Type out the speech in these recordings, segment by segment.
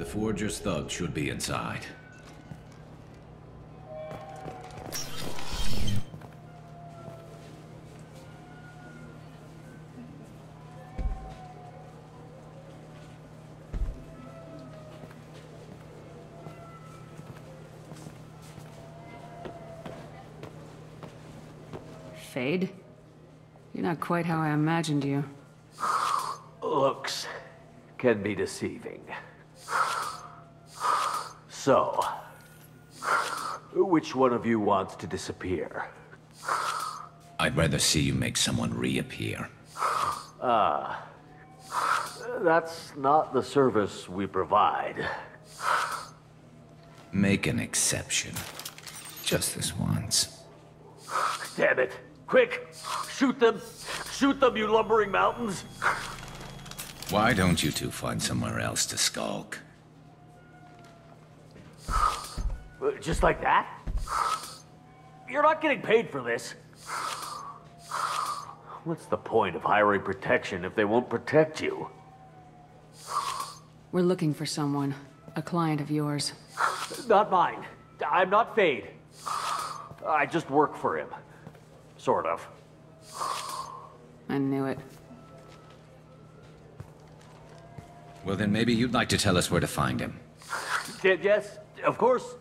The Forger's thug should be inside. Fade? You're not quite how I imagined you. Looks can be deceiving. So, which one of you wants to disappear? I'd rather see you make someone reappear. That's not the service we provide. Make an exception. Just this once. Damn it. Quick! Shoot them! Shoot them, you lumbering mountains! Why don't you two find somewhere else to skulk? Just like that? You're not getting paid for this. What's the point of hiring protection if they won't protect you? We're looking for someone. A client of yours. Not mine. I'm not Fade. I just work for him. Sort of. I knew it. Well, then maybe you'd like to tell us where to find him. Yes, of course.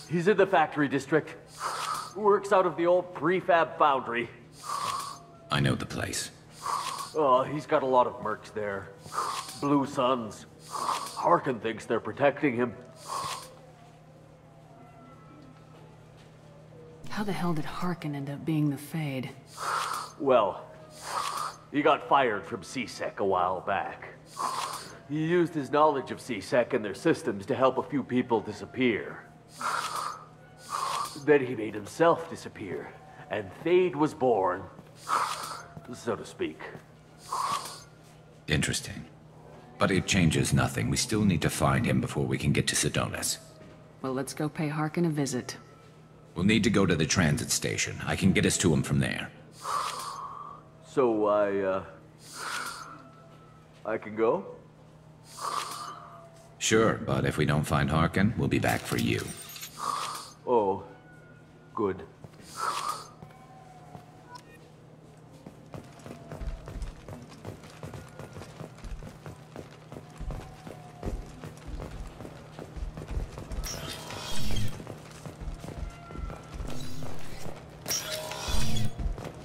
He's in the factory district. Works out of the old prefab foundry. I know the place. Oh, he's got a lot of mercs there. Blue Suns. Harkin thinks they're protecting him. How the hell did Harkin end up being the Fade? Well, he got fired from CSEC a while back. He used his knowledge of CSEC and their systems to help a few people disappear. Then he made himself disappear, and Fade was born, so to speak. Interesting. But it changes nothing. We still need to find him before we can get to Sedonis. Well, let's go pay Harkin a visit. We'll need to go to the transit station. I can get us to him from there. So I can go? Sure, but if we don't find Harkin, we'll be back for you. Oh, good.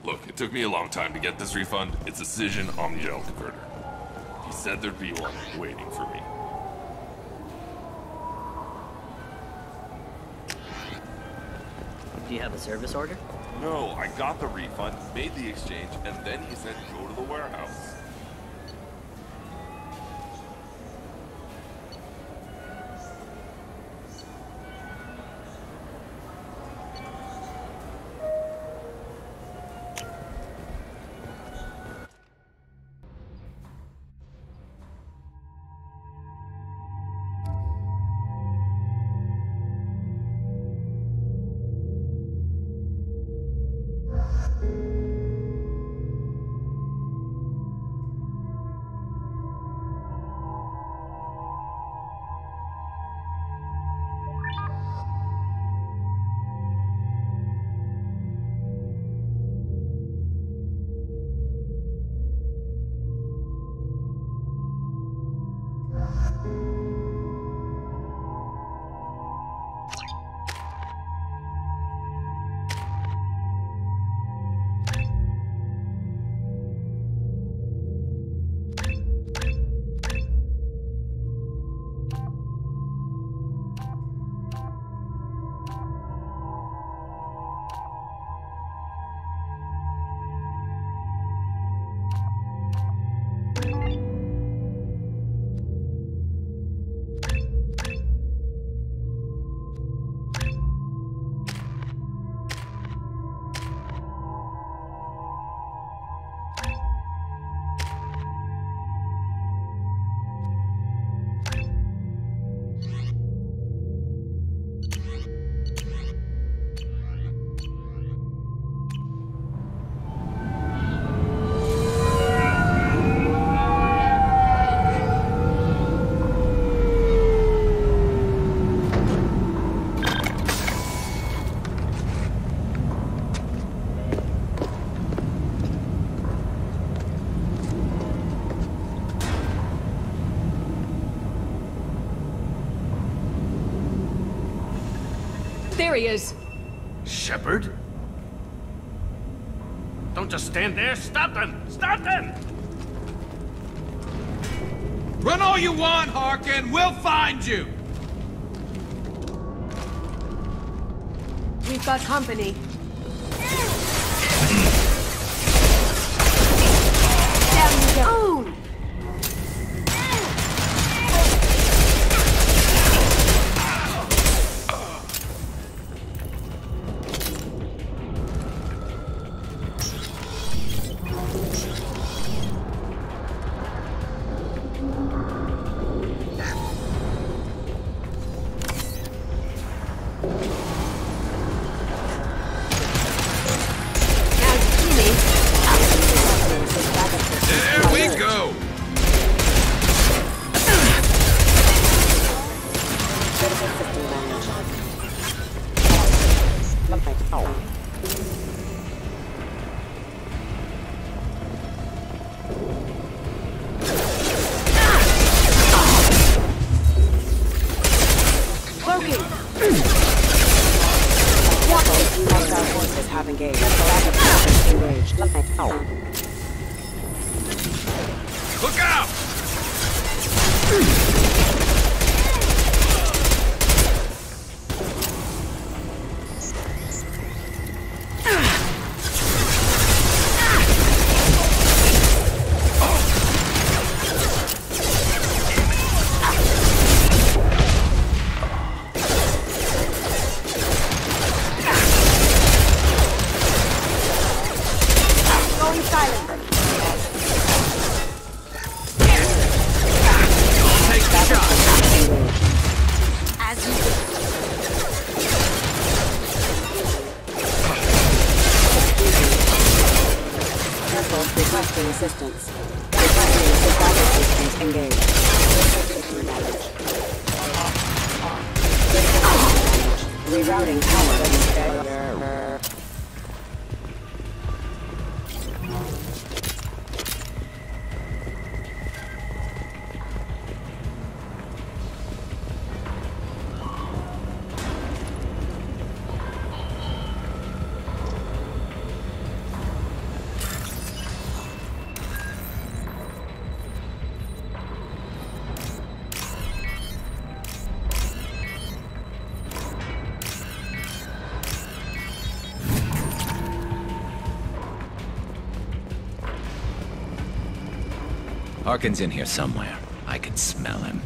Look, it took me a long time to get this refund. It's a Cision Omnigel converter. He said there'd be one waiting for me. Do you have a service order? No, I got the refund, made the exchange, and then he said go to the warehouse. There he is. Shepard? Don't just stand there. Stop them! Stop them! Run all you want, Harkin. We'll find you. We've got company. Down you go. Own! There we go. Cloaking! Hostile forces have engaged. Engaged. Look out! Going silent. Take the shot. As you do. Careful, requesting assistance. Requesting survival systems engaged. Rerouting power. Harkin's in here somewhere. I can smell him.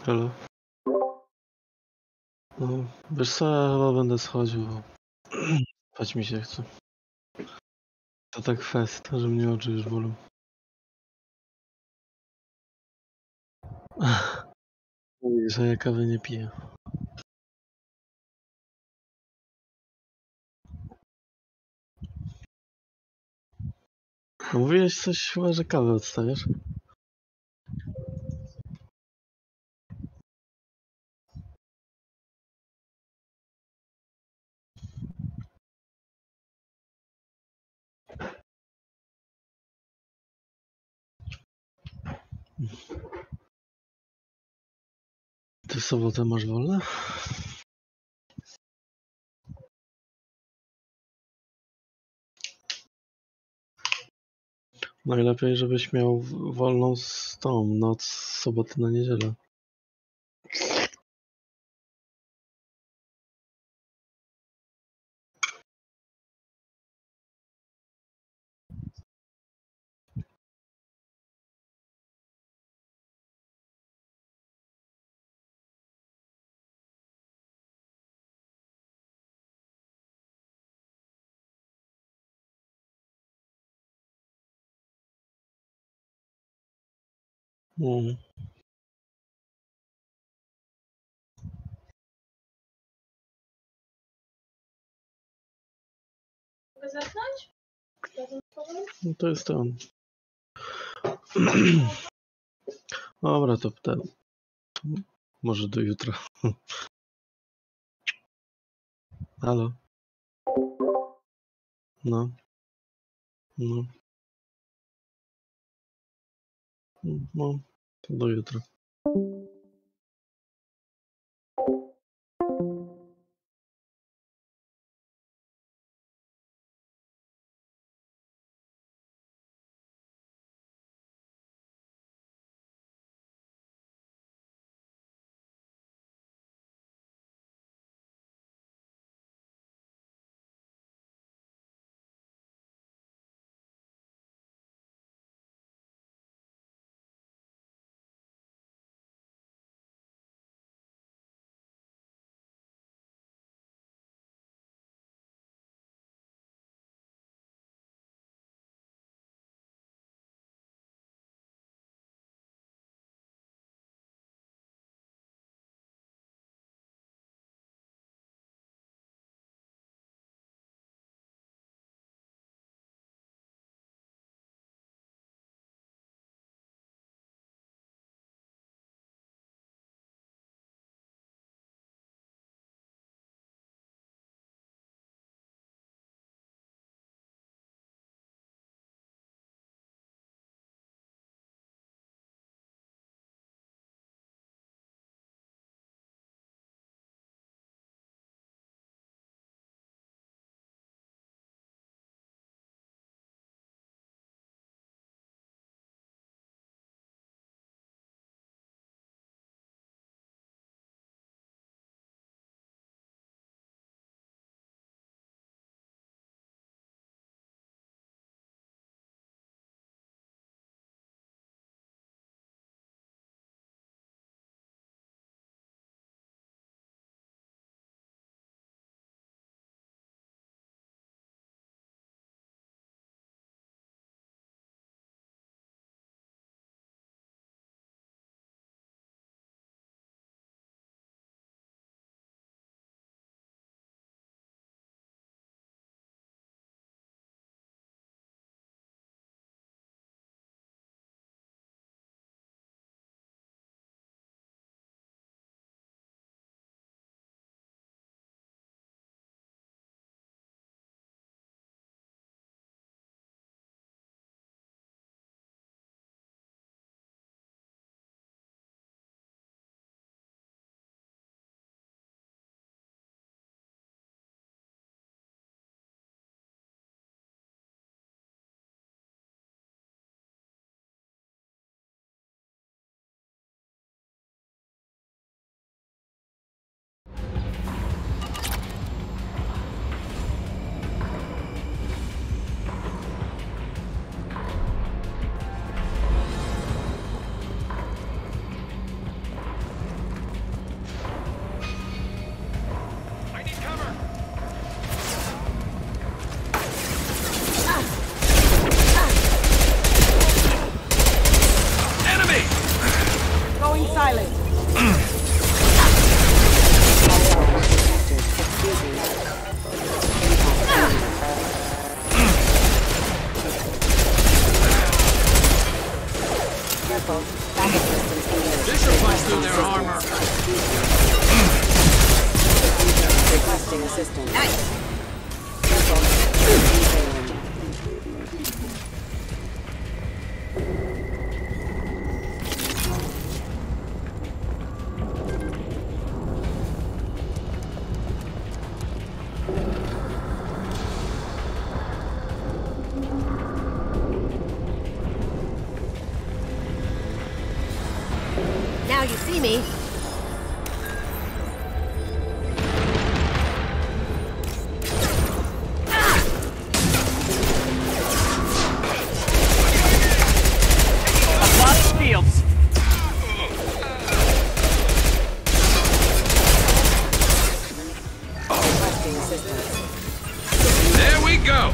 Halo? No, wiesz co, ja chyba będę schodził, bo spać mi się chce. To tak fest, że mnie oczy już bolą. Mówisz, że ja kawy nie piję. No mówiłeś coś chyba, że kawę odstawiasz? Ty w sobotę masz wolne? Najlepiej, żebyś miał wolną z tą noc z soboty na niedzielę. Mhm. No to jest on. Dobra, to ten. Może do jutra. Halo? No. No. No. To do jutra. systems. Nice. Careful. Defailing. Now you see me. Lost fields. Requesting assistance. There we go!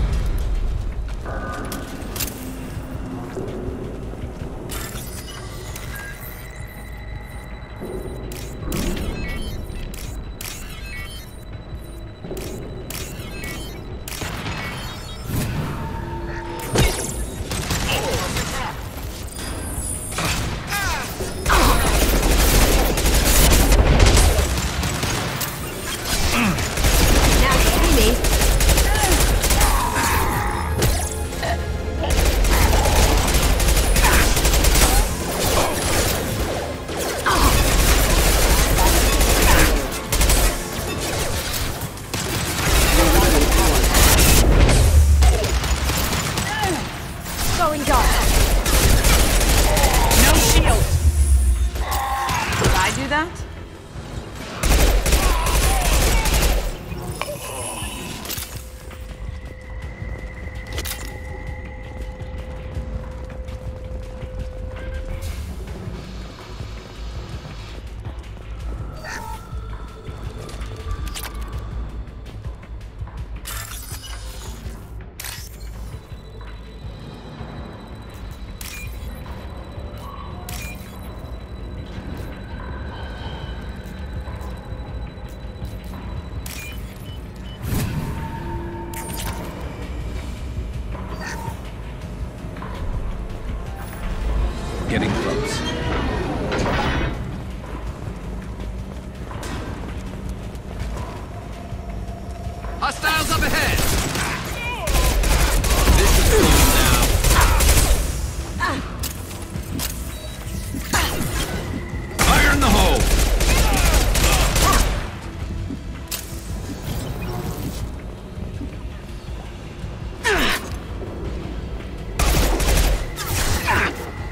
Now you see me. Going dark. No shield. Did I do that? Getting close. Hostiles up ahead! This is close now. Fire in the hole!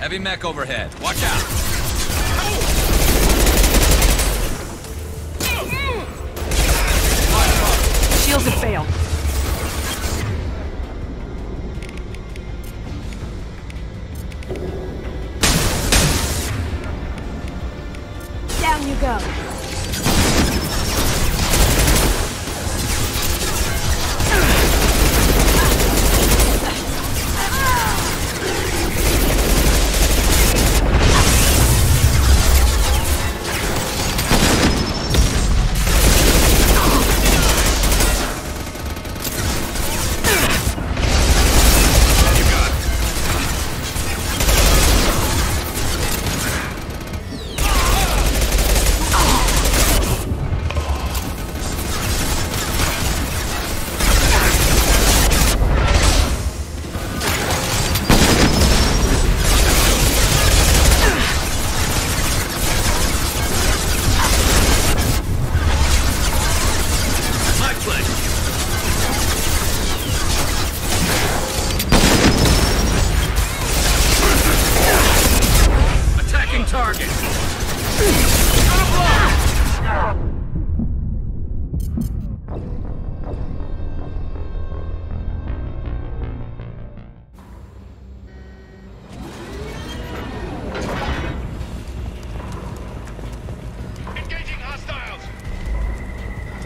Heavy mech overhead. Watch out! Shields have failed. Down you go.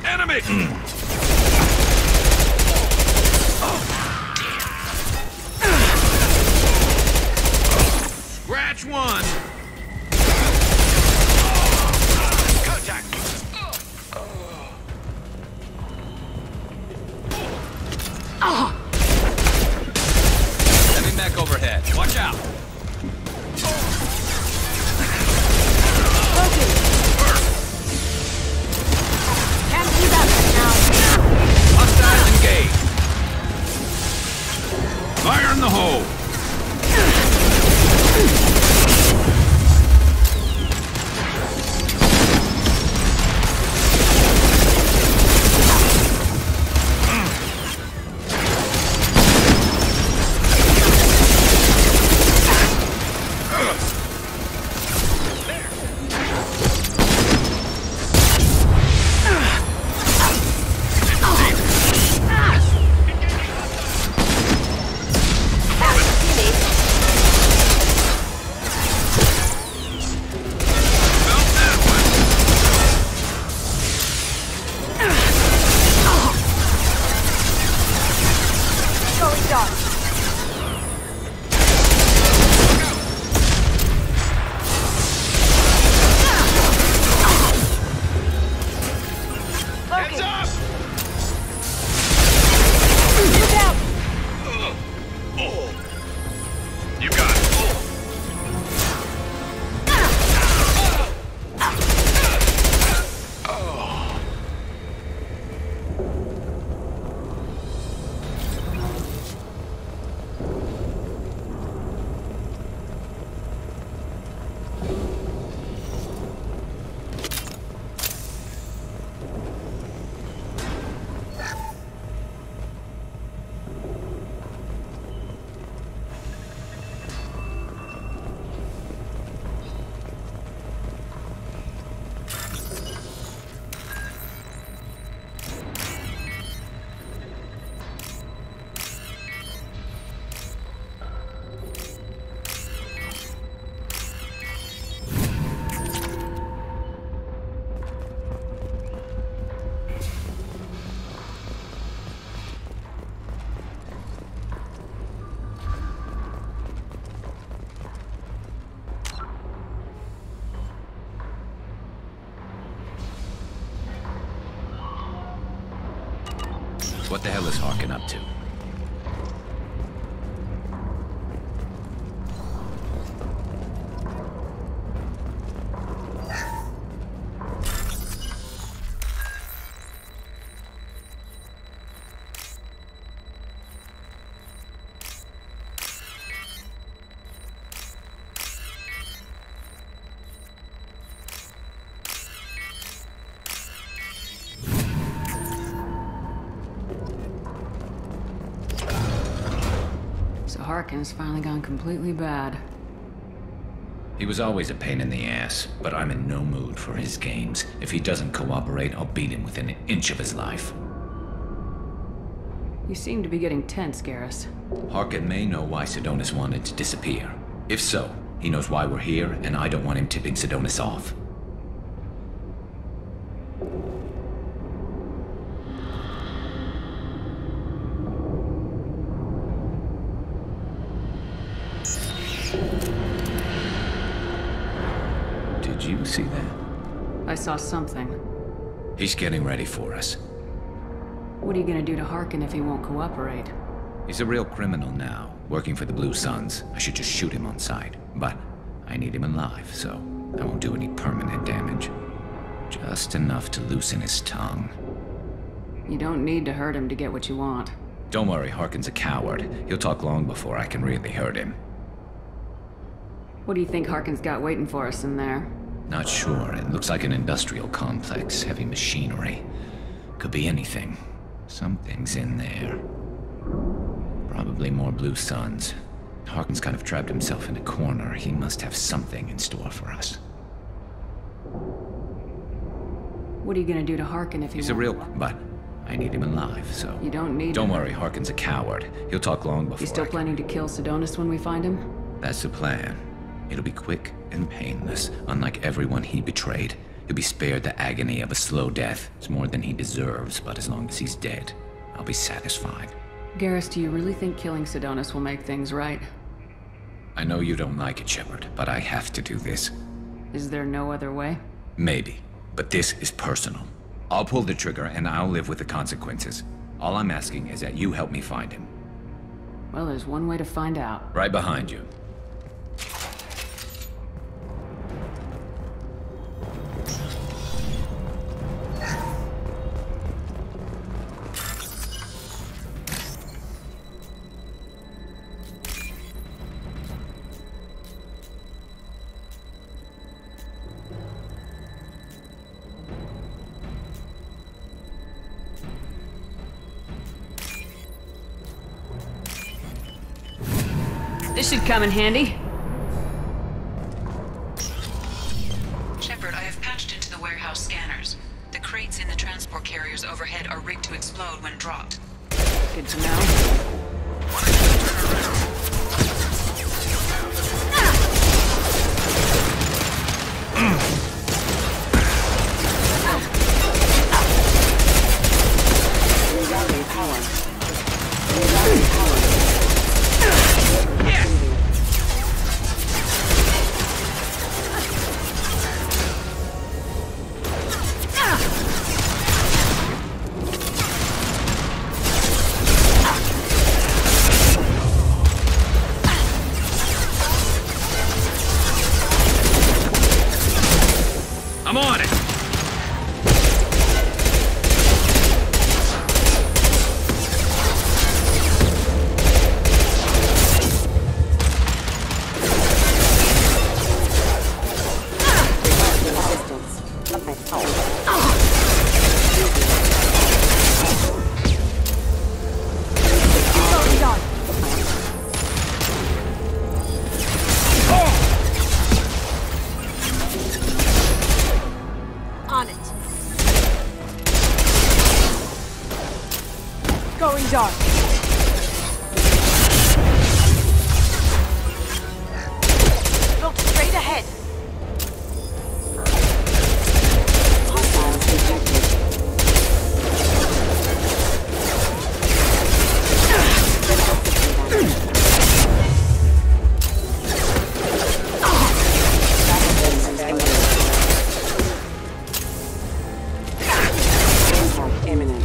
Enemy! Scratch one! Contact! Heavy mech overhead. Watch out! Can't do that right now. What the hell is Harkin up to? Harkin's finally gone completely bad. He was always a pain in the ass, but I'm in no mood for his games. If he doesn't cooperate, I'll beat him within an inch of his life. You seem to be getting tense, Garrus. Harkin may know why Sidonis wanted to disappear. If so, he knows why we're here, and I don't want him tipping Sidonis off. Did you see that? I saw something. He's getting ready for us. What are you gonna do to Harkin if he won't cooperate? He's a real criminal now, working for the Blue Suns. I should just shoot him on sight. But I need him alive, so I won't do any permanent damage. Just enough to loosen his tongue. You don't need to hurt him to get what you want. Don't worry, Harkin's a coward. He'll talk long before I can really hurt him. What do you think Harkin's got waiting for us in there? Not sure. It looks like an industrial complex, heavy machinery. Could be anything. Something's in there. Probably more Blue Suns. Harkin's kind of trapped himself in a corner. He must have something in store for us. What are you gonna do to Harkin if he He's a won't real... cooperate? but I need him alive, so... You don't need Don't to- worry, Harkin's a coward. He'll talk long before You still I can- planning to kill Sidonis when we find him? That's the plan. It'll be quick and painless, unlike everyone he betrayed. He'll be spared the agony of a slow death. It's more than he deserves, but as long as he's dead, I'll be satisfied. Garrus, do you really think killing Sidonis will make things right? I know you don't like it, Shepard, but I have to do this. Is there no other way? Maybe, but this is personal. I'll pull the trigger and I'll live with the consequences. All I'm asking is that you help me find him. Well, there's one way to find out. Right behind you. This should come in handy. Shepard, I have patched into the warehouse scanners. The crates in the transport carriers overhead are rigged to explode when dropped. Good to know. Rerouting power. Rerouting power. I'm on it! Assistance. Of my power. Going on. On it. Going dark. Look straight ahead. Hostiles detected. Impact imminent.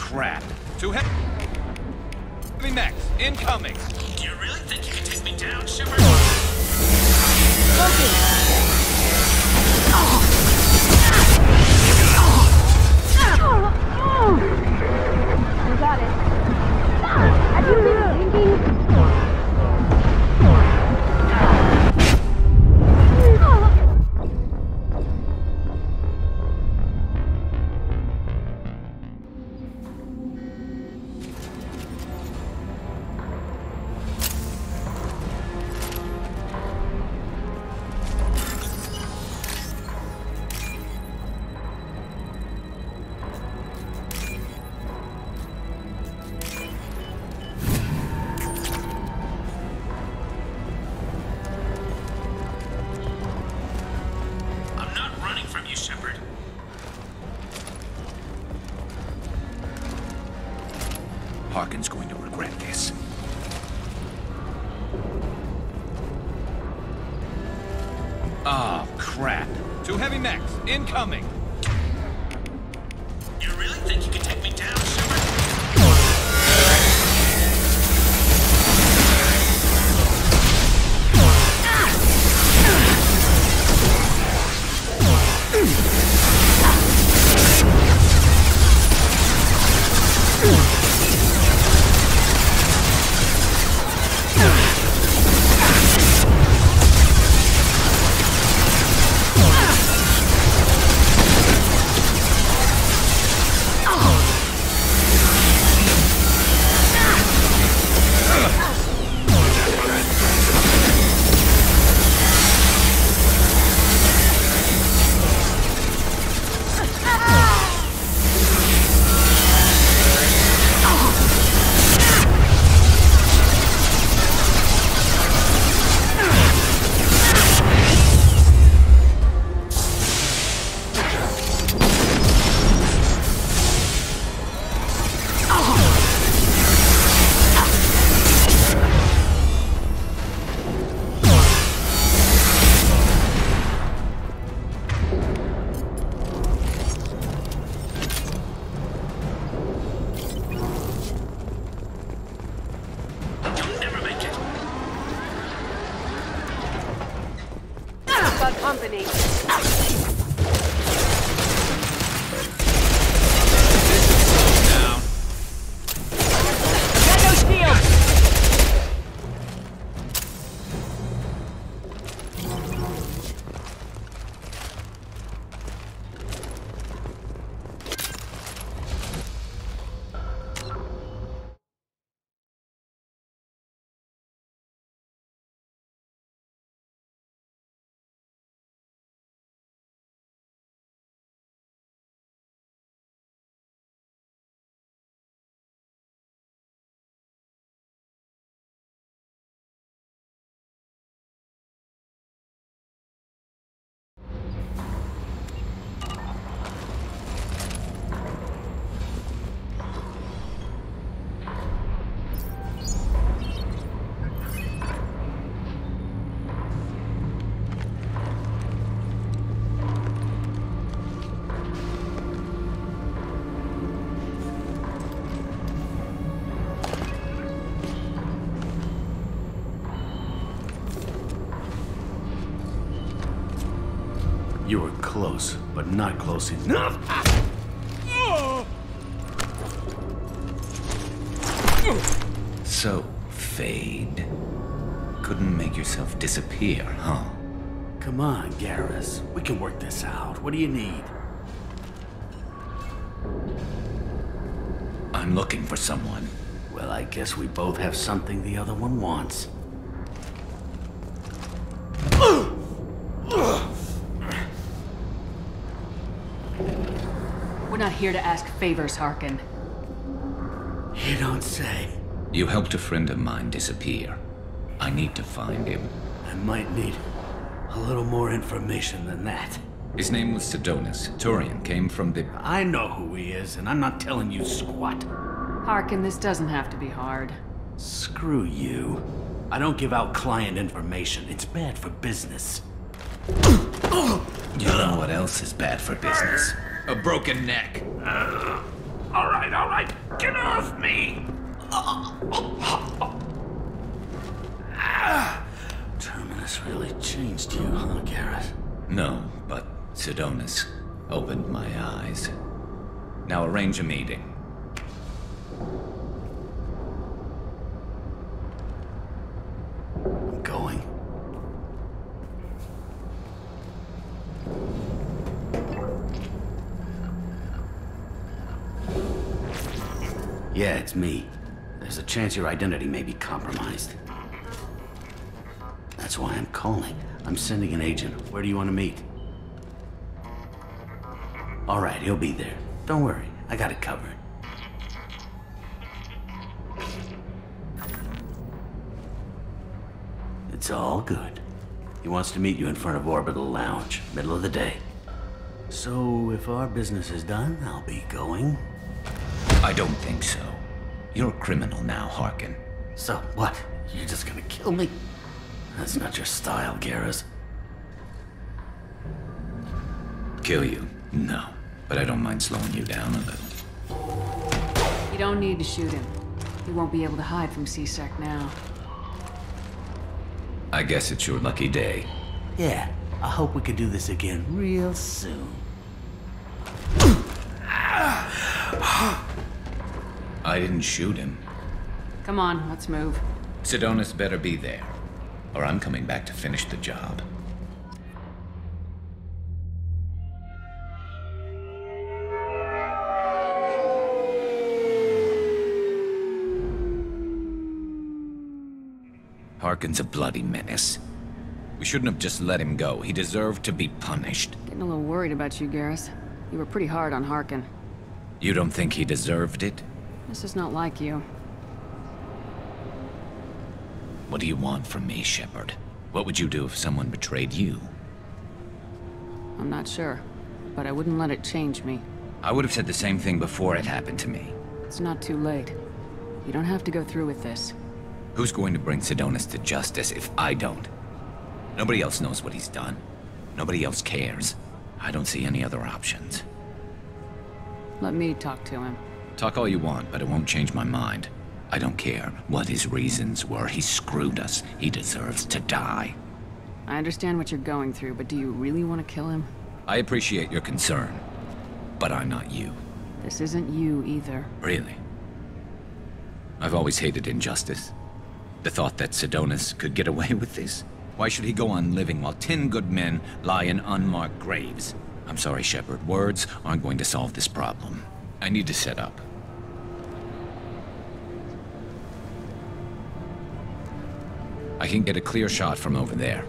crap. Two heavy mechs incoming. Do you really think you can take me down, Shepard? You got it. Have you been thinking? I'm not running from you, Shepard. Harkin's going to regret this. Oh, crap. Two heavy mechs incoming. You really think you can take me down, Shepard? Got company. Down. Get no shield! You were close, but not close enough. So, Fade. Couldn't make yourself disappear, huh? Come on, Garrus. We can work this out. What do you need? I'm looking for someone. Well, I guess we both have something the other one wants. We're not here to ask favors, Harkin. You don't say. You helped a friend of mine disappear. I need to find him. I might need a little more information than that. His name was Sedonis. Turian came from the... I know who he is, and I'm not telling you squat. Harkin, this doesn't have to be hard. Screw you. I don't give out client information. It's bad for business. You know what else is bad for business? A broken neck. All right. Get off me! Terminus really changed you, huh, Garrett? No, but Sidonis opened my eyes. Now arrange a meeting. I'm going. Yeah, it's me. There's a chance your identity may be compromised. That's why I'm calling. I'm sending an agent. Where do you want to meet? All right, he'll be there. Don't worry, I got it covered. It's all good. He wants to meet you in front of Orbital Lounge, middle of the day. So, if our business is done, I'll be going. I don't think so. You're a criminal now, Harkin. So, what? You're just gonna kill me? That's not your style, Garrus. Kill you? No. But I don't mind slowing you down a little. You don't need to shoot him. He won't be able to hide from C-Sec now. I guess it's your lucky day. Yeah, I hope we can do this again real soon. I didn't shoot him. Come on, let's move. Sidonis better be there, or I'm coming back to finish the job. Harkin's a bloody menace. We shouldn't have just let him go. He deserved to be punished. Getting a little worried about you, Garrus. You were pretty hard on Harkin. You don't think he deserved it? This is not like you. What do you want from me, Shepard? What would you do if someone betrayed you? I'm not sure, but I wouldn't let it change me. I would have said the same thing before it happened to me. It's not too late. You don't have to go through with this. Who's going to bring Sidonis to justice if I don't? Nobody else knows what he's done. Nobody else cares. I don't see any other options. Let me talk to him. Talk all you want, but it won't change my mind. I don't care what his reasons were. He screwed us. He deserves to die. I understand what you're going through, but do you really want to kill him? I appreciate your concern, but I'm not you. This isn't you either. Really? I've always hated injustice. The thought that Sidonis could get away with this? Why should he go on living while 10 good men lie in unmarked graves? I'm sorry, Shepard. Words aren't going to solve this problem. I need to set up. I can get a clear shot from over there.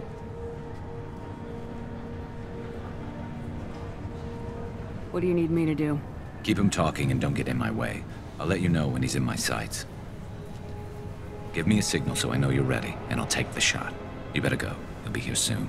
What do you need me to do? Keep him talking and don't get in my way. I'll let you know when he's in my sights. Give me a signal so I know you're ready, and I'll take the shot. You better go. He'll be here soon.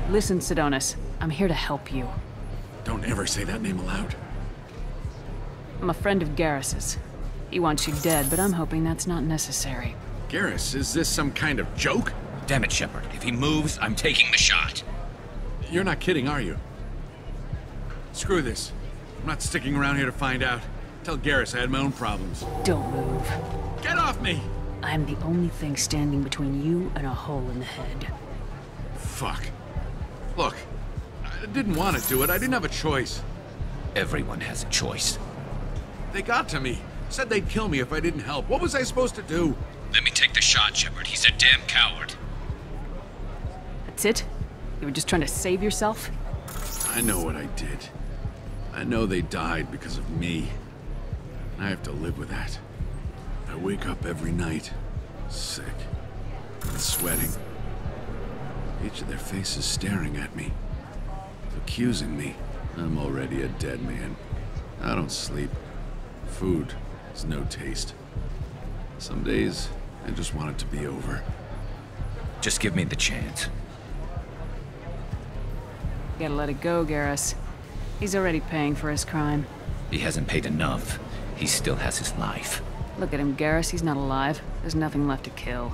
Listen, Sidonis, I'm here to help you. Don't ever say that name aloud. I'm a friend of Garrus's. He wants you dead, but I'm hoping that's not necessary. Garrus, is this some kind of joke? Damn it, Shepard. If he moves, I'm taking the shot. You're not kidding, are you? Screw this. I'm not sticking around here to find out. Tell Garrus I had my own problems. Don't move. Get off me! I'm the only thing standing between you and a hole in the head. Fuck. Look, I didn't want to do it. I didn't have a choice. Everyone has a choice. They got to me. Said they'd kill me if I didn't help. What was I supposed to do? Let me take the shot, Shepard. He's a damn coward. That's it? You were just trying to save yourself? I know what I did. I know they died because of me. I have to live with that. I wake up every night, sick, and sweating. Each of their faces staring at me, accusing me. I'm already a dead man. I don't sleep. Food has no taste. Some days, I just want it to be over. Just give me the chance. You gotta let it go, Garrus. He's already paying for his crime. He hasn't paid enough. He still has his life. Look at him, Garrus. He's not alive. There's nothing left to kill.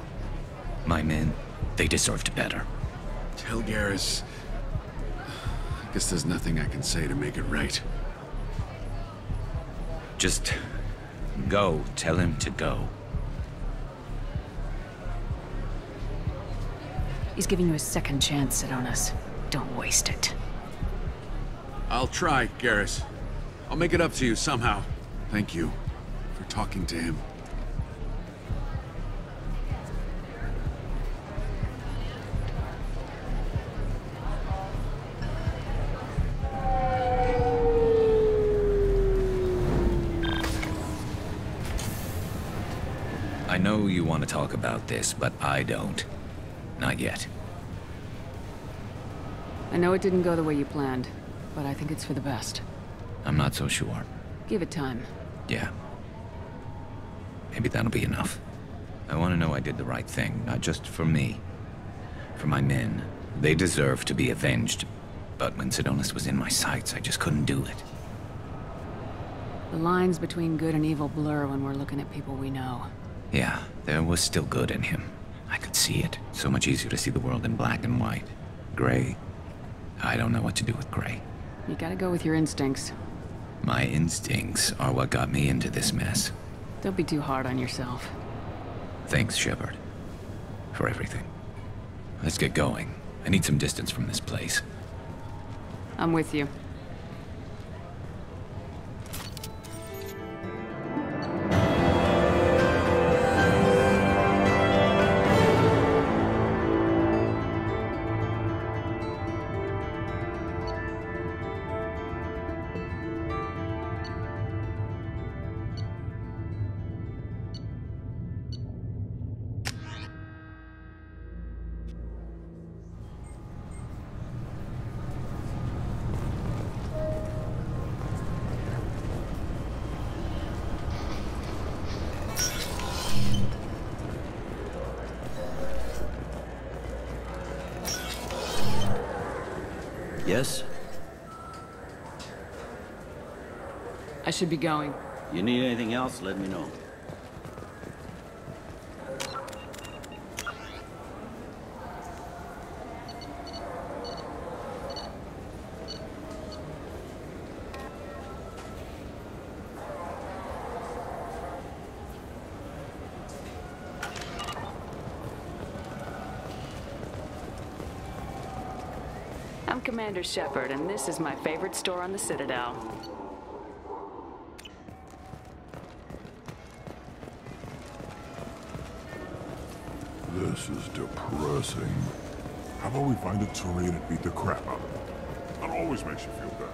My men, they deserved better. Tell Garrus... I guess there's nothing I can say to make it right. Just go. Tell him to go. He's giving you a second chance, Sidonis. Don't waste it. I'll try, Garrus. I'll make it up to you somehow. Thank you for talking to him. I know you want to talk about this, but I don't. Not yet. I know it didn't go the way you planned, but I think it's for the best. I'm not so sure. Give it time. Yeah. Maybe that'll be enough. I want to know I did the right thing, not just for me. For my men. They deserve to be avenged. But when Sidonis was in my sights, I just couldn't do it. The lines between good and evil blur when we're looking at people we know. Yeah, there was still good in him. I could see it. So much easier to see the world in black and white. Gray. I don't know what to do with gray. You gotta go with your instincts. My instincts are what got me into this mess. Don't be too hard on yourself. Thanks, Shepard. For everything. Let's get going. I need some distance from this place. I'm with you. Yes? I should be going. You need anything else, let me know. I'm Commander Shepard, and this is my favorite store on the Citadel. This is depressing. How about we find a Turian and beat the crap out of him? That always makes you feel better.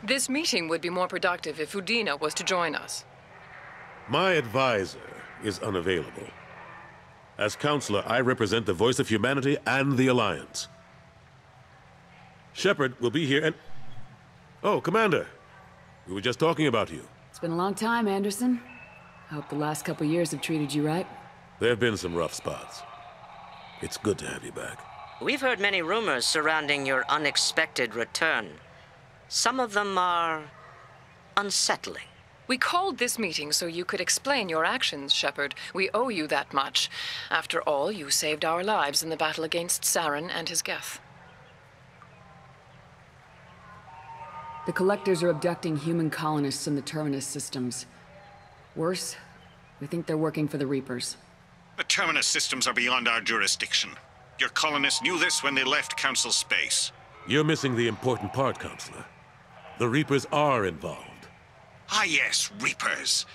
This meeting would be more productive if Udina was to join us. My advisor is unavailable. As counselor, I represent the voice of humanity and the Alliance. Shepard will be here and... Oh, Commander. We were just talking about you. It's been a long time, Anderson. I hope the last couple years have treated you right. There have been some rough spots. It's good to have you back. We've heard many rumors surrounding your unexpected return. Some of them are unsettling. We called this meeting so you could explain your actions, Shepard. We owe you that much. After all, you saved our lives in the battle against Saren and his Geth. The Collectors are abducting human colonists in the Terminus systems. Worse, we think they're working for the Reapers. The Terminus systems are beyond our jurisdiction. Your colonists knew this when they left Council space. You're missing the important part, Counselor. The Reapers are involved. Ah yes, Reapers.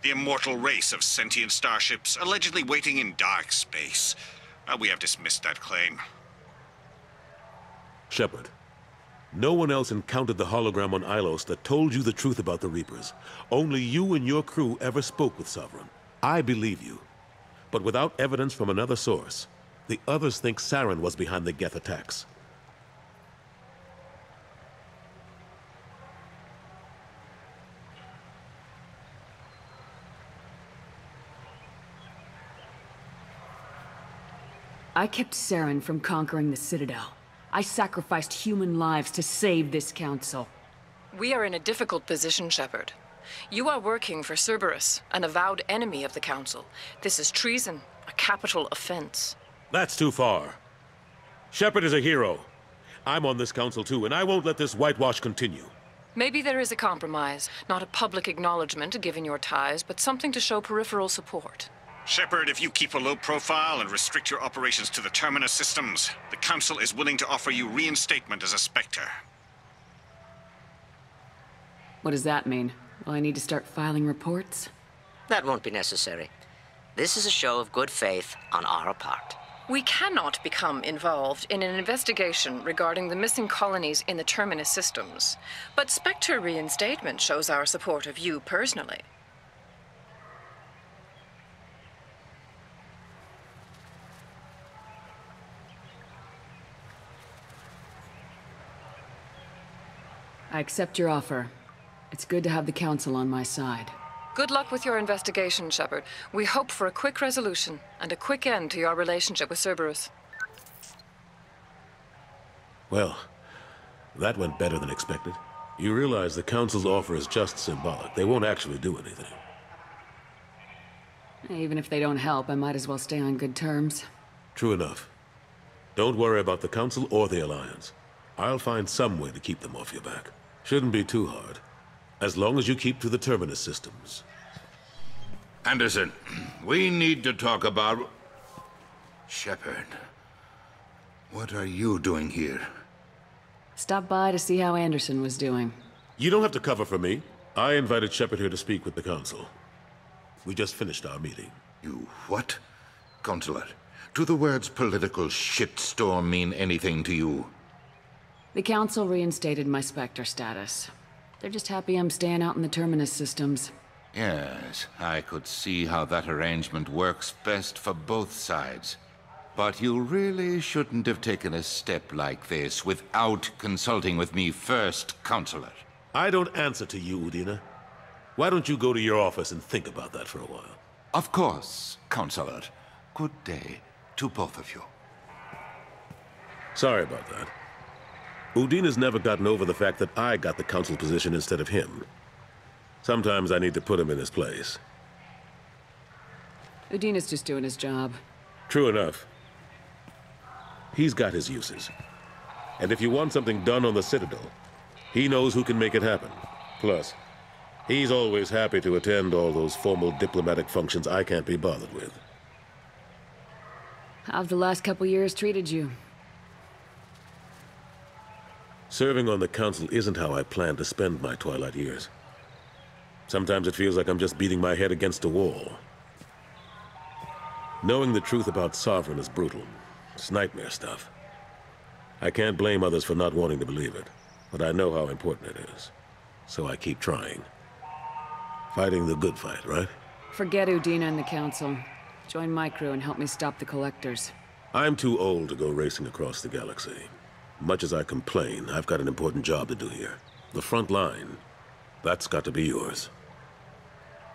The immortal race of sentient starships allegedly waiting in dark space. We have dismissed that claim. Shepard, no one else encountered the hologram on Ilos that told you the truth about the Reapers. Only you and your crew ever spoke with Sovereign. I believe you. But without evidence from another source, the others think Saren was behind the Geth attacks. I kept Saren from conquering the Citadel. I sacrificed human lives to save this council. We are in a difficult position, Shepard. You are working for Cerberus, an avowed enemy of the Council. This is treason, a capital offense. That's too far. Shepard is a hero. I'm on this council too, and I won't let this whitewash continue. Maybe there is a compromise. Not a public acknowledgement given your ties, but something to show peripheral support. Shepard, if you keep a low profile and restrict your operations to the Terminus systems, the Council is willing to offer you reinstatement as a Spectre. What does that mean? Will I need to start filing reports? That won't be necessary. This is a show of good faith on our part. We cannot become involved in an investigation regarding the missing colonies in the Terminus systems. But Spectre reinstatement shows our support of you personally. I accept your offer. It's good to have the Council on my side. Good luck with your investigation, Shepard. We hope for a quick resolution and a quick end to your relationship with Cerberus. Well, that went better than expected. You realize the Council's offer is just symbolic. They won't actually do anything. Even if they don't help, I might as well stay on good terms. True enough. Don't worry about the Council or the Alliance. I'll find some way to keep them off your back. Shouldn't be too hard. As long as you keep to the Terminus systems. Anderson, we need to talk about... Shepard. What are you doing here? Stop by to see how Anderson was doing. You don't have to cover for me. I invited Shepard here to speak with the Council. We just finished our meeting. You what? Counselor, do the words political shitstorm mean anything to you? The Council reinstated my Spectre status. They're just happy I'm staying out in the Terminus systems. Yes, I could see how that arrangement works best for both sides. But you really shouldn't have taken a step like this without consulting with me first, Counselor. I don't answer to you, Udina. Why don't you go to your office and think about that for a while? Of course, Counselor. Good day to both of you. Sorry about that. Udina's never gotten over the fact that I got the Council position instead of him. Sometimes I need to put him in his place. Udina's just doing his job. True enough. He's got his uses. And if you want something done on the Citadel, he knows who can make it happen. Plus, he's always happy to attend all those formal diplomatic functions I can't be bothered with. How've the last couple years treated you? Serving on the Council isn't how I plan to spend my twilight years. Sometimes it feels like I'm just beating my head against a wall. Knowing the truth about Sovereign is brutal. It's nightmare stuff. I can't blame others for not wanting to believe it, but I know how important it is. so I keep trying. Fighting the good fight, right? Forget Udina and the Council. Join my crew and help me stop the Collectors. I'm too old to go racing across the galaxy. Much as I complain, I've got an important job to do here. The front line, that's got to be yours.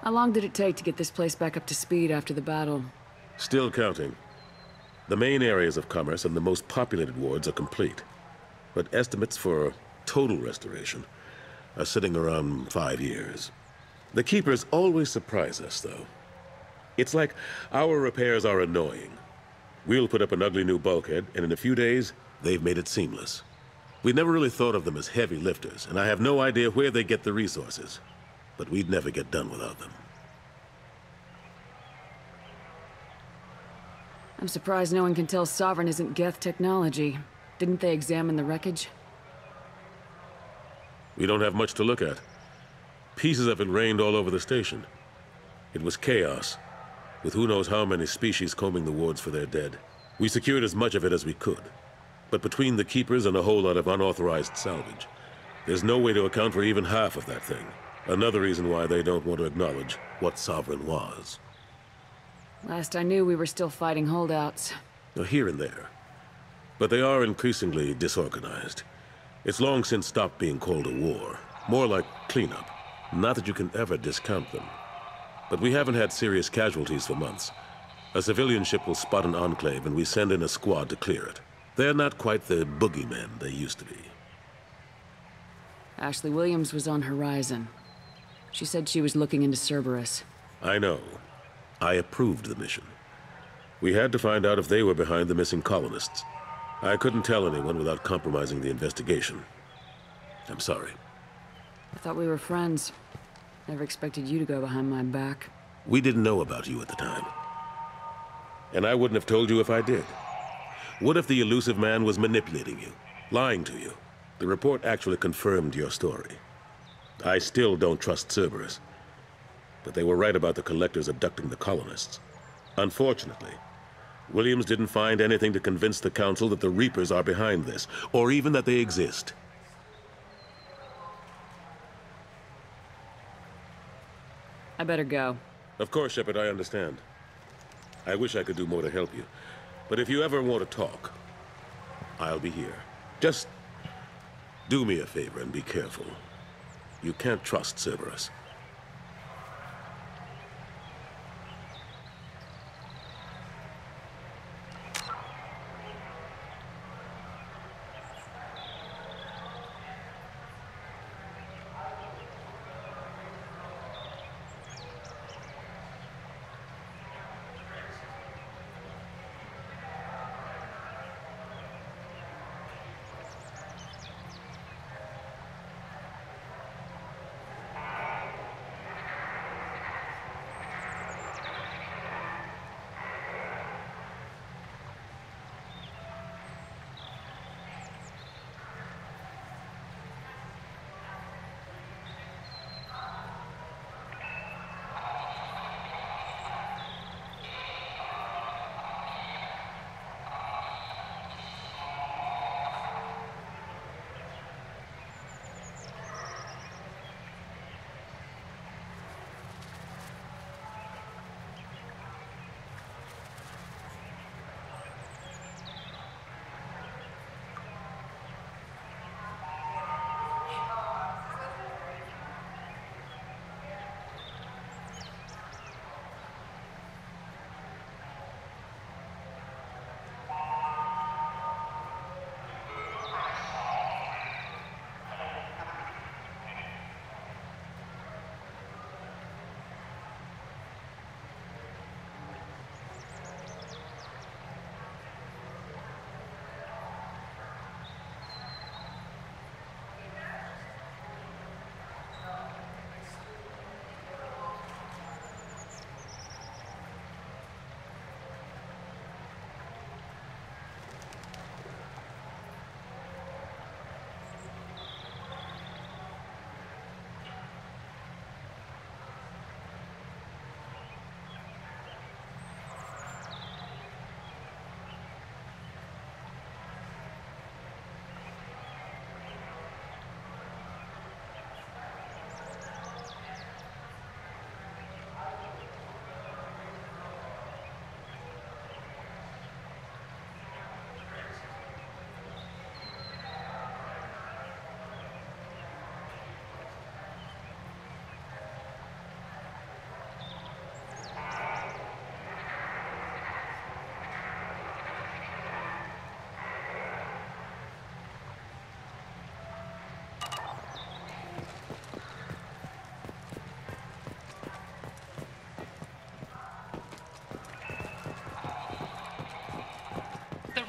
How long did it take to get this place back up to speed after the battle? Still counting. The main areas of commerce and the most populated wards are complete. But estimates for total restoration are sitting around 5 years. The Keepers always surprise us, though. It's like our repairs are annoying. We'll put up an ugly new bulkhead, and in a few days, they've made it seamless. We never really thought of them as heavy lifters, and I have no idea where they get the resources. But we'd never get done without them. I'm surprised no one can tell Sovereign isn't Geth technology. Didn't they examine the wreckage? We don't have much to look at. Pieces of it rained all over the station. It was chaos, with who knows how many species combing the wards for their dead. We secured as much of it as we could. But between the Keepers and a whole lot of unauthorized salvage, there's no way to account for even half of that thing. Another reason why they don't want to acknowledge what Sovereign was. Last I knew, we were still fighting holdouts. Here and there. But they are increasingly disorganized. It's long since stopped being called a war. More like cleanup. Not that you can ever discount them. But we haven't had serious casualties for months. A civilian ship will spot an enclave and we send in a squad to clear it. They're not quite the boogeymen they used to be. Ashley Williams was on Horizon. She said she was looking into Cerberus. I know. I approved the mission. We had to find out if they were behind the missing colonists. I couldn't tell anyone without compromising the investigation. I'm sorry. I thought we were friends. Never expected you to go behind my back. We didn't know about you at the time. And I wouldn't have told you if I did. What if the elusive man was manipulating you, lying to you? The report actually confirmed your story. I still don't trust Cerberus. But they were right about the Collectors abducting the colonists. Unfortunately, Williams didn't find anything to convince the Council that the Reapers are behind this, or even that they exist. I better go. Of course, Shepard, I understand. I wish I could do more to help you. But if you ever want to talk, I'll be here. Just do me a favor and be careful. You can't trust Cerberus.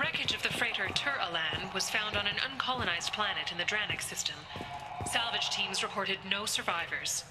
wreckage of the freighter Tur-Alan was found on an uncolonized planet in the Dranik system. Salvage teams reported no survivors.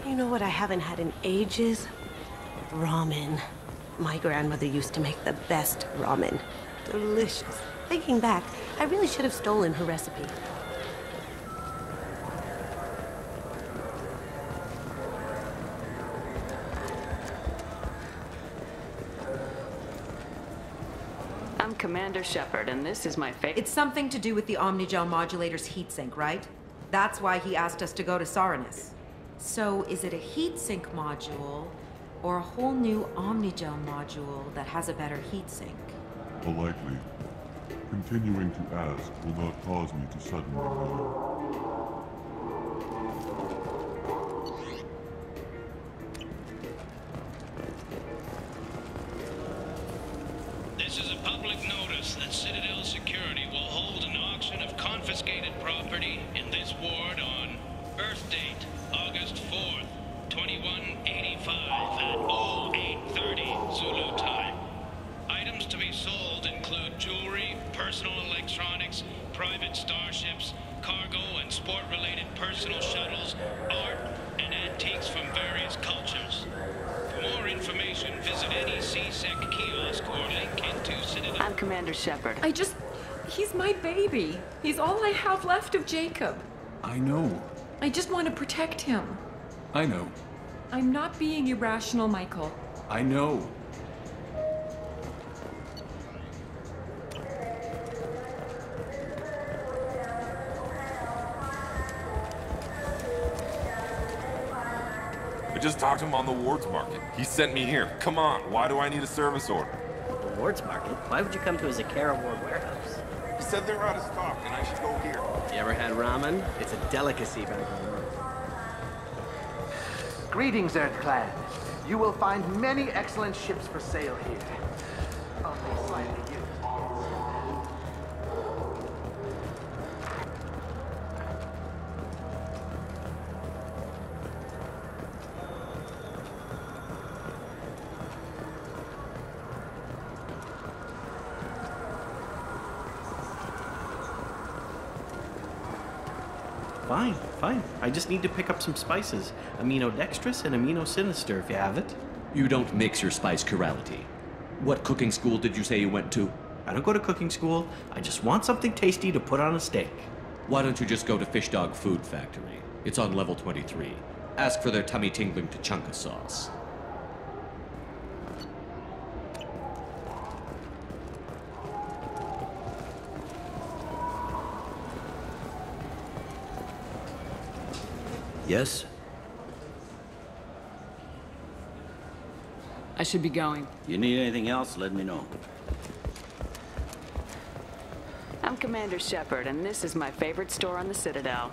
You know what I haven't had in ages? Ramen. My grandmother used to make the best ramen. Delicious. Thinking back, I really should have stolen her recipe. I'm Commander Shepard, and this is my favorite. It's something to do with the Omnigel modulator's heatsink, right? That's why he asked us to go to Saranus. So, is it a heatsink module, or a whole new Omnigel module that has a better heatsink? Likely. Continuing to ask will not cause me to suddenly know. This is a public notice that Citadel Security will hold an auction of confiscated property in this ward on Earth date, August 4th, 2185 at 0830 Zulu time. Items to be sold include jewelry, personal electronics, private starships, cargo and sport-related personal shuttles, art, and antiques from various cultures. For more information, visit any CSEC kiosk or link into Citadel. I'm Commander Shepard. He's my baby. He's all I have left of Jacob. I know. I just want to protect him. I know. I'm not being irrational, Michael. I know. I just talked to him on the Wards Market. He sent me here. Come on, why do I need a service order? The Wards Market? Why would you come to a Zakara Ward warehouse? He said they're out of stock and I should go here. You ever had ramen? It's a delicacy back home. Greetings, Earth-Clan. You will find many excellent ships for sale here. Only slightly used. Fine. I just need to pick up some spices. Aminodextrous and aminosinister, if you have it. You don't mix your spice chirality. What cooking school did you say you went to? I don't go to cooking school. I just want something tasty to put on a steak. Why don't you just go to Fish Dog Food Factory? It's on level 23. Ask for their tummy-tingling Tachanka sauce. Yes? I should be going. You need anything else, let me know. I'm Commander Shepard, and this is my favorite store on the Citadel.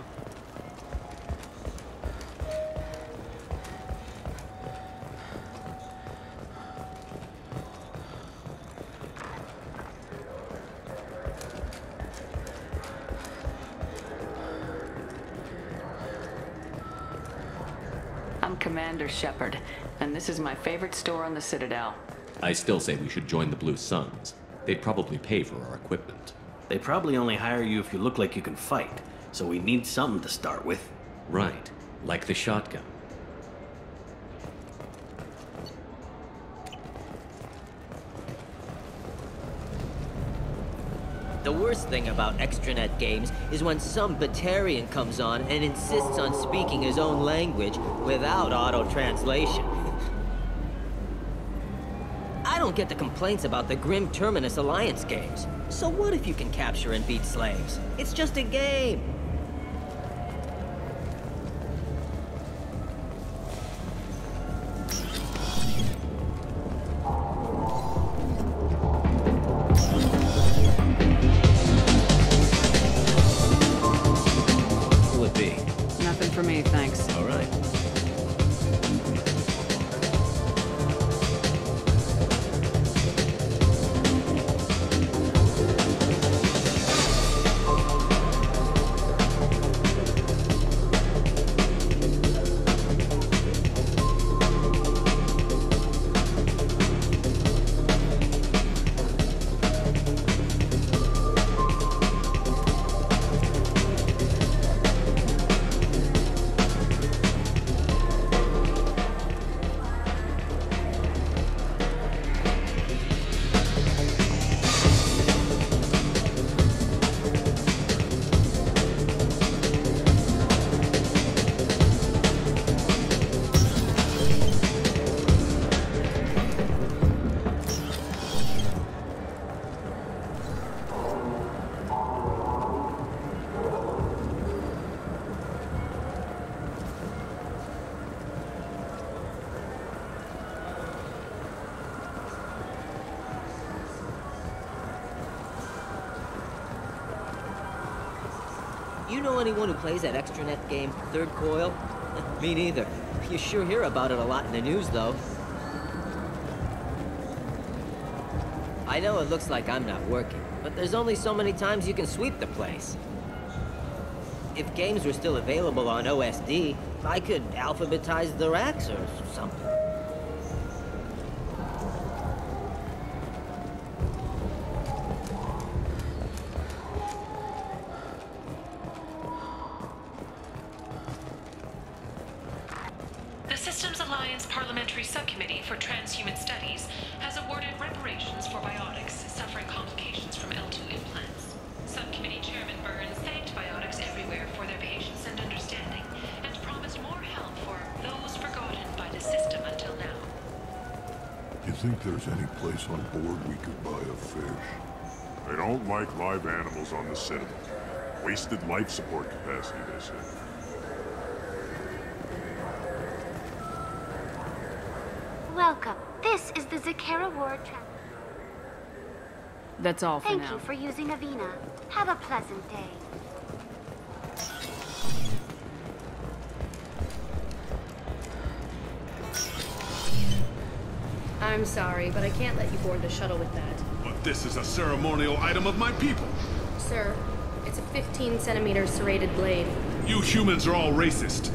I'm Commander Shepard, and this is my favorite store on the Citadel. I still say we should join the Blue Suns. They'd probably pay for our equipment. They probably only hire you if you look like you can fight, so we need something to start with. Right, like the shotgun. The worst thing about extranet games is when some Batarian comes on and insists on speaking his own language without auto-translation. I don't get the complaints about the Grim Terminus Alliance games. So what if you can capture and beat slaves? It's just a game. you know anyone who plays that extranet game, Third Coil? Me neither. You sure hear about it a lot in the news, though. I know it looks like I'm not working, but there's only so many times you can sweep the place. If games were still available on OSD, I could alphabetize the racks or something. The Systems Alliance Parliamentary Subcommittee for Transhuman Studies has awarded reparations for biotics suffering complications from L2 implants. Subcommittee Chairman Burns thanked biotics everywhere for their patience and understanding, and promised more help for those forgotten by the system until now. You think there's any place on board we could buy a fish? They don't like live animals on the cinema. Wasted life support capacity, they say. Welcome. This is the Zakera Ward That's all for Thank now. you for using Avina. Have a pleasant day. I'm sorry, but I can't let you board the shuttle with that. But this is a ceremonial item of my people. Sir, it's a 15-centimeter serrated blade. You humans are all racist.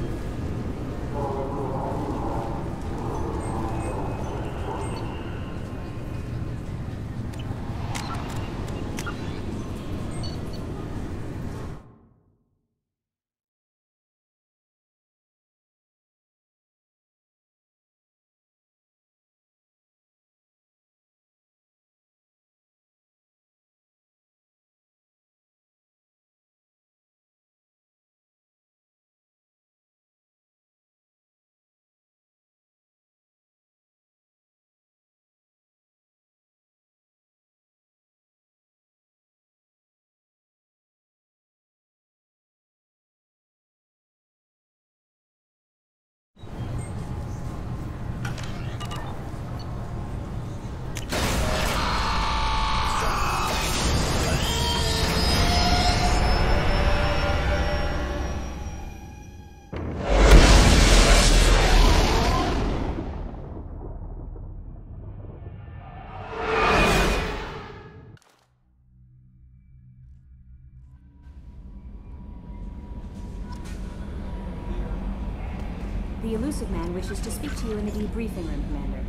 The elusive man wishes to speak to you in the debriefing room, Commander.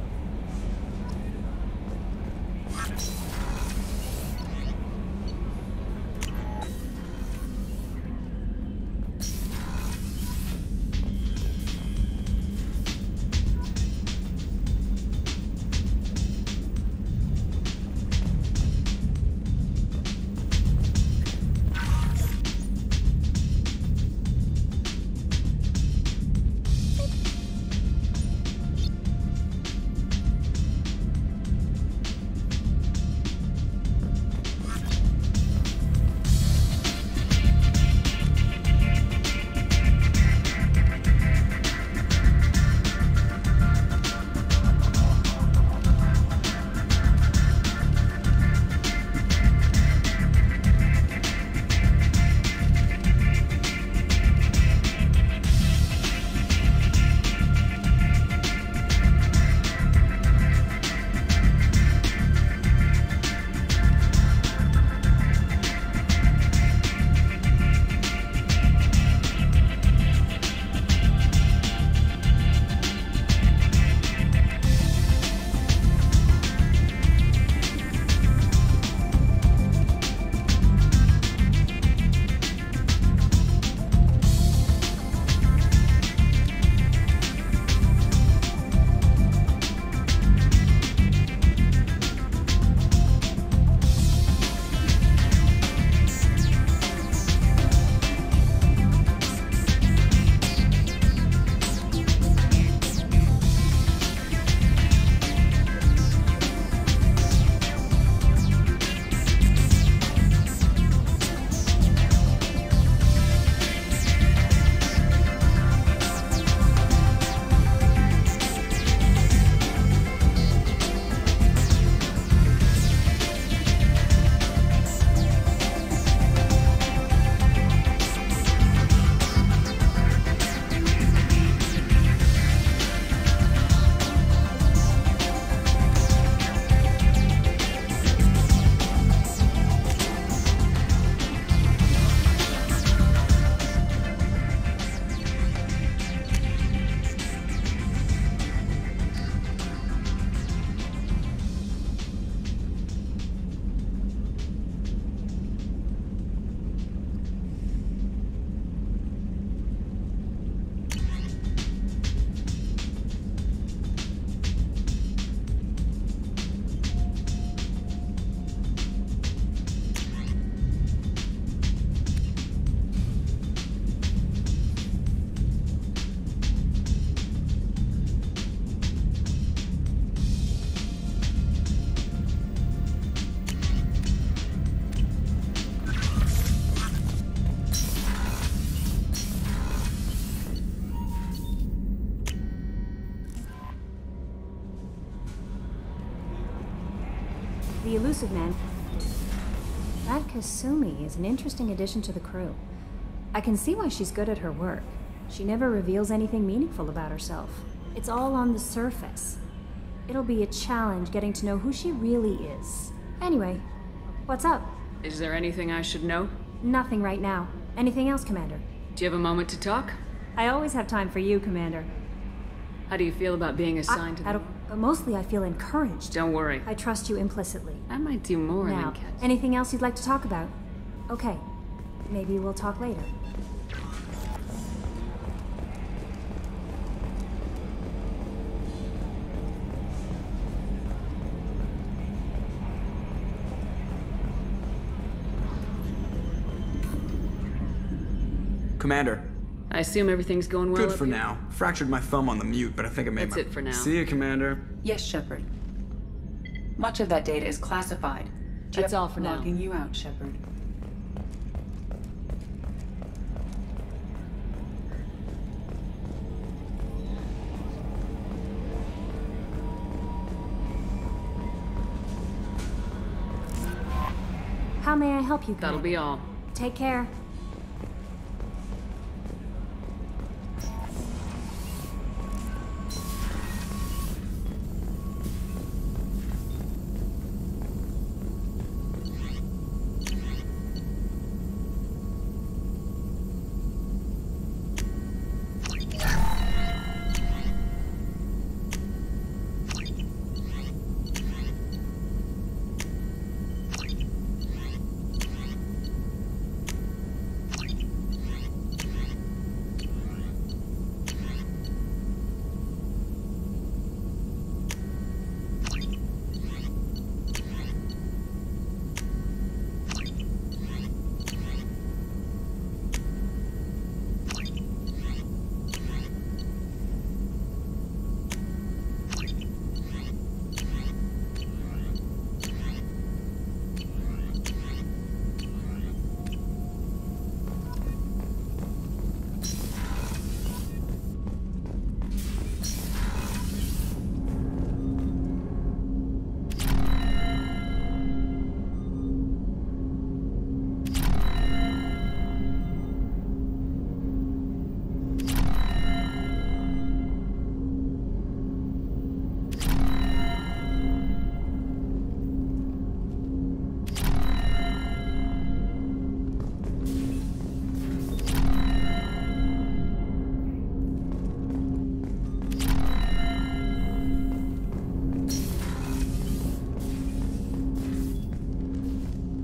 The elusive man. That Kasumi is an interesting addition to the crew. I can see why she's good at her work. She never reveals anything meaningful about herself. It's all on the surface. It'll be a challenge getting to know who she really is. Anyway, what's up? Is there anything I should know? Nothing right now. Anything else, Commander? Do you have a moment to talk? I always have time for you, Commander. How do you feel about being assigned to the... Mostly I feel encouraged. Don't worry. I trust you implicitly. I might do more Now, than catch. anything else you'd like to talk about? Okay. Maybe we'll talk later. Commander. I assume everything's going well. Good for now. Fractured my thumb on the mute, but I think I made That's it for now. See you, Commander. Yes, Shepard. Much of that data is classified. That's all for now. Logging you out, Shepard. How may I help you, Commander? That'll be all. Take care.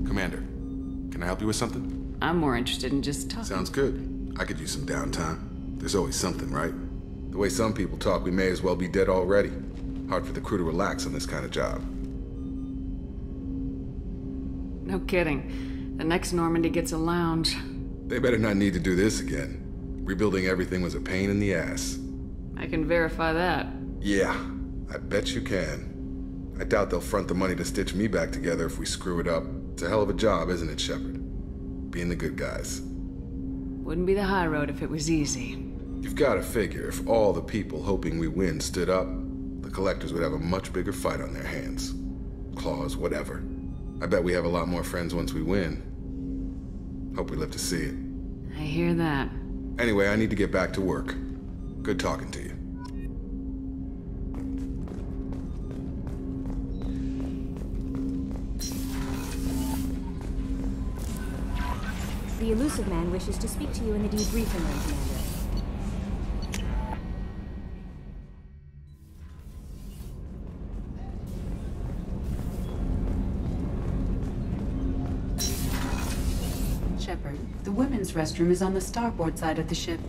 Commander, can I help you with something? I'm more interested in just talking. Sounds good. I could use some downtime. There's always something, right? The way some people talk, we may as well be dead already. Hard for the crew to relax on this kind of job. No kidding. The next Normandy gets a lounge. They better not need to do this again. Rebuilding everything was a pain in the ass. I can verify that. Yeah, I bet you can. I doubt they'll front the money to stitch me back together if we screw it up. It's a hell of a job, isn't it, Shepard? Being the good guys. Wouldn't be the high road if it was easy. You've got to figure if all the people hoping we win stood up, the collectors would have a much bigger fight on their hands. Claws, whatever. I bet we have a lot more friends once we win. Hope we live to see it. I hear that. Anyway, I need to get back to work. Good talking to you. The elusive man wishes to speak to you in the debriefing room, Commander. Shepard, the women's restroom is on the starboard side of the ship.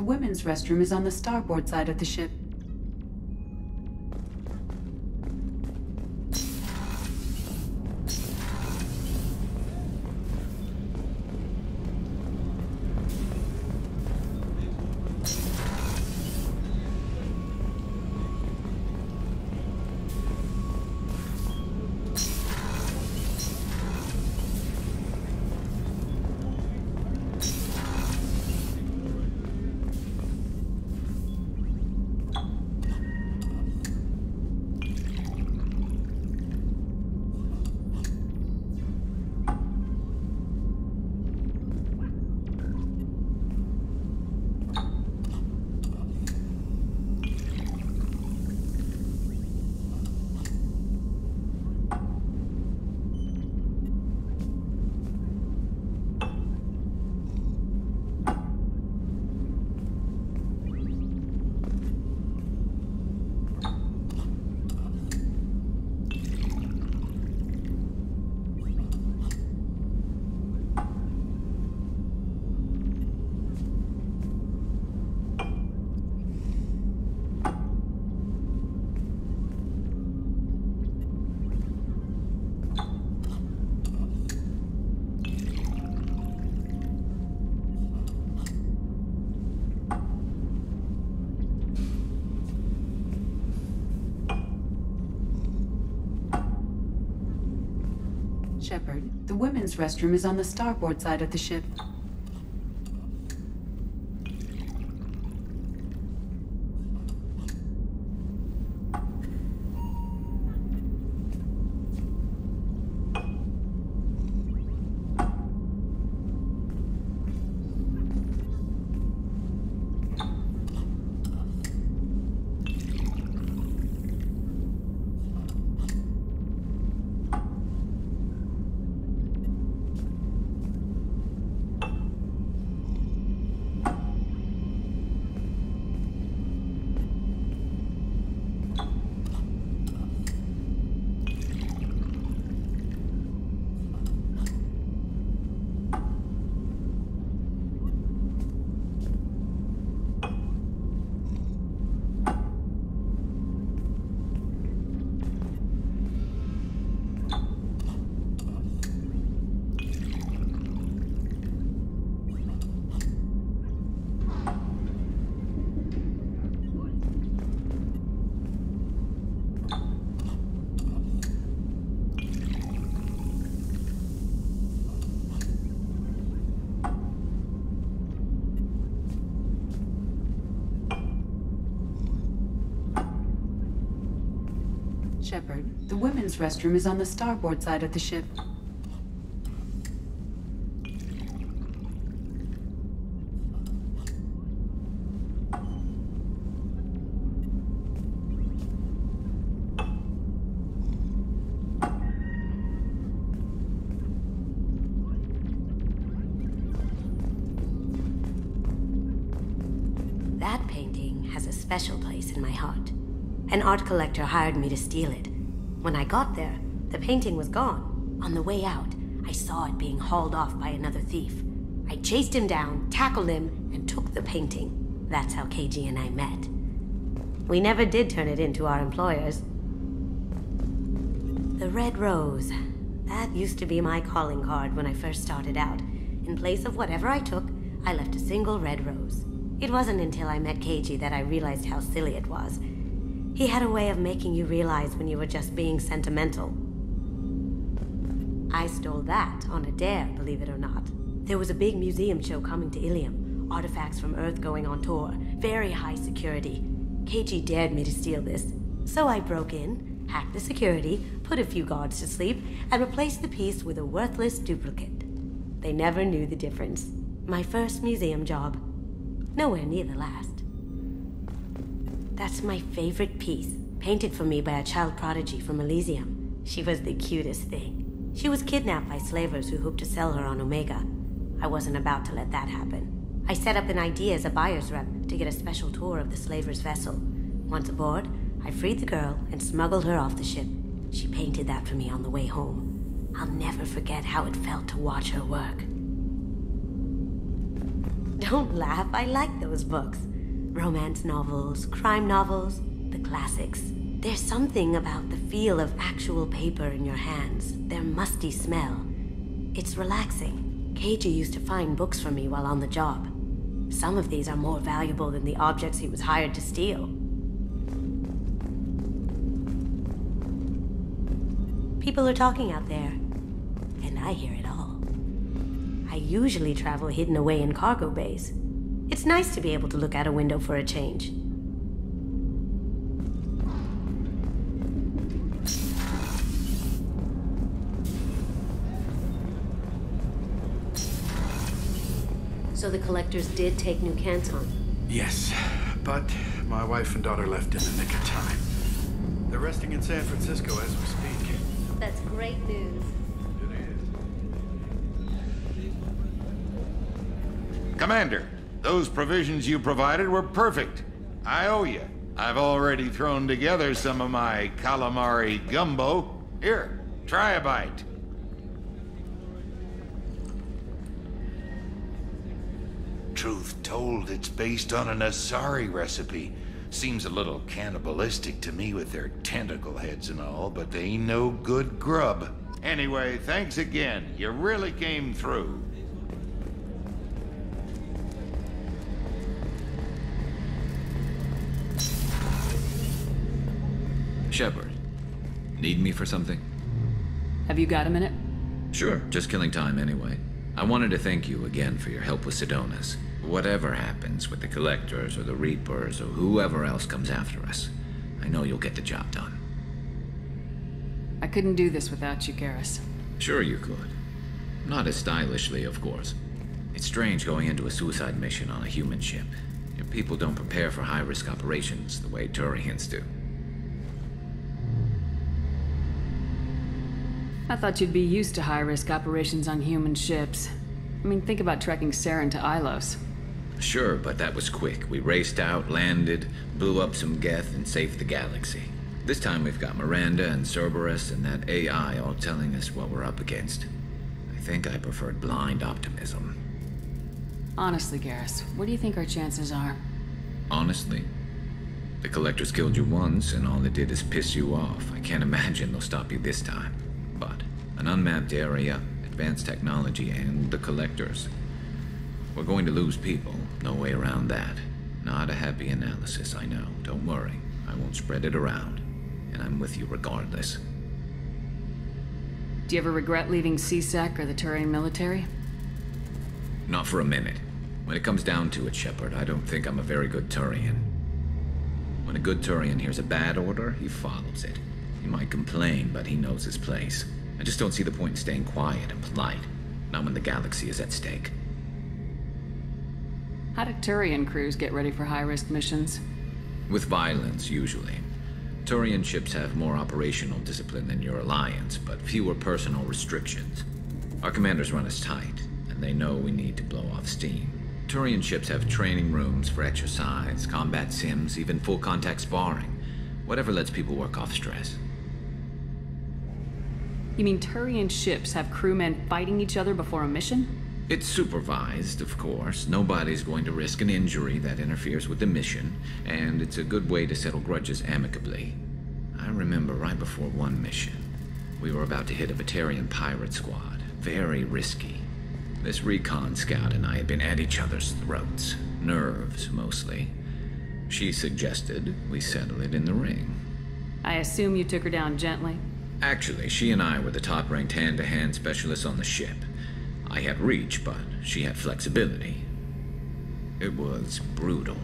the women's restroom is on the starboard side of the ship. Shepard, the women's restroom is on the starboard side of the ship. Shepard, the women's restroom is on the starboard side of the ship. That painting has a special place in my heart. An art collector hired me to steal it. When I got there, the painting was gone. On the way out, I saw it being hauled off by another thief. I chased him down, tackled him, and took the painting. That's how KG and I met. We never did turn it in to our employers. The red rose. That used to be my calling card when I first started out. In place of whatever I took, I left a single red rose. It wasn't until I met KG that I realized how silly it was. He had a way of making you realize when you were just being sentimental. I stole that on a dare, believe it or not. There was a big museum show coming to Ilium. Artifacts from Earth going on tour. Very high security. KG dared me to steal this. So I broke in, hacked the security, put a few guards to sleep, and replaced the piece with a worthless duplicate. They never knew the difference. My first museum job. Nowhere near the last. That's my favorite piece, painted for me by a child prodigy from Elysium. She was the cutest thing. She was kidnapped by slavers who hoped to sell her on Omega. I wasn't about to let that happen. I set up an idea as a buyer's rep to get a special tour of the slaver's vessel. Once aboard, I freed the girl and smuggled her off the ship. She painted that for me on the way home. I'll never forget how it felt to watch her work. Don't laugh, I like those books. Romance novels, crime novels, the classics. There's something about the feel of actual paper in your hands, their musty smell. It's relaxing. KG used to find books for me while on the job. Some of these are more valuable than the objects he was hired to steal. People are talking out there, and I hear it all. I usually travel hidden away in cargo bays. It's nice to be able to look out a window for a change. So the collectors did take New Canton? Yes, but my wife and daughter left in the nick of time. They're resting in San Francisco as we speak. That's great news. Commander, those provisions you provided were perfect. I owe you. I've already thrown together some of my calamari gumbo. Here, try a bite. Truth told, it's based on an Asari recipe. Seems a little cannibalistic to me with their tentacle heads and all, but they ain't no good grub. Anyway, thanks again. You really came through. Shepard, need me for something? Have you got a minute? Sure, just killing time anyway. I wanted to thank you again for your help with Sidonis. Whatever happens with the Collectors or the Reapers or whoever else comes after us, I know you'll get the job done. I couldn't do this without you, Garrus. Sure you could. Not as stylishly, of course. It's strange going into a suicide mission on a human ship. Your people don't prepare for high-risk operations the way Turians do. I thought you'd be used to high-risk operations on human ships. I mean, think about trekking Saren to Ilos. Sure, but that was quick. We raced out, landed, blew up some Geth, and saved the galaxy. This time we've got Miranda and Cerberus and that AI all telling us what we're up against. I think I preferred blind optimism. Honestly, Garrus, what do you think our chances are? Honestly? The Collectors killed you once, and all they did is piss you off. I can't imagine they'll stop you this time. But an unmapped area, advanced technology, and the Collectors. We're going to lose people. No way around that. Not a happy analysis, I know. Don't worry. I won't spread it around. And I'm with you regardless. Do you ever regret leaving CSEC or the Turian military? Not for a minute. When it comes down to it, Shepard, I don't think I'm a very good Turian. When a good Turian hears a bad order, he follows it. He might complain, but he knows his place. I just don't see the point in staying quiet and polite. Not when the galaxy is at stake. How do Turian crews get ready for high-risk missions? With violence, usually. Turian ships have more operational discipline than your alliance, but fewer personal restrictions. Our commanders run us tight, and they know we need to blow off steam. Turian ships have training rooms for exercise, combat sims, even full-contact sparring. Whatever lets people work off stress. You mean Turian ships have crewmen fighting each other before a mission? It's supervised, of course. Nobody's going to risk an injury that interferes with the mission, and it's a good way to settle grudges amicably. I remember right before one mission, we were about to hit a Batarian pirate squad. Very risky. This recon scout and I had been at each other's throats. Nerves, mostly. She suggested we settle it in the ring. I assume you took her down gently? Actually, she and I were the top-ranked hand-to-hand specialists on the ship. I had reach, but she had flexibility. It was brutal.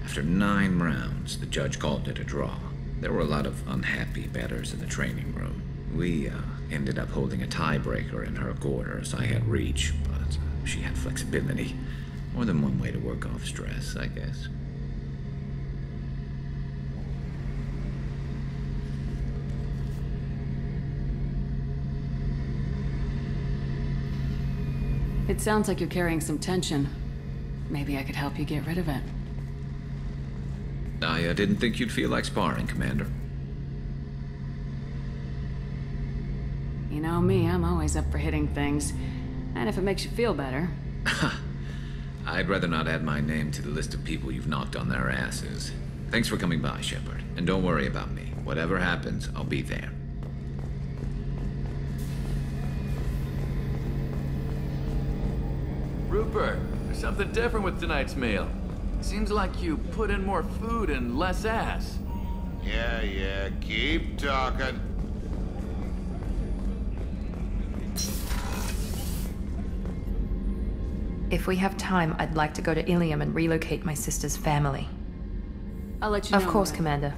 After 9 rounds, the judge called it a draw. There were a lot of unhappy bettors in the training room. We ended up holding a tiebreaker in her quarters. I had reach, but she had flexibility. More than one way to work off stress, I guess. It sounds like you're carrying some tension. Maybe I could help you get rid of it. I didn't think you'd feel like sparring, Commander. You know me, I'm always up for hitting things. And if it makes you feel better. I'd rather not add my name to the list of people you've knocked on their asses. Thanks for coming by, Shepard. And don't worry about me. Whatever happens, I'll be there. Rupert, there's something different with tonight's meal. Seems like you put in more food and less ass. Yeah, keep talking. If we have time, I'd like to go to Ilium and relocate my sister's family. I'll let you know. Of course, when Commander.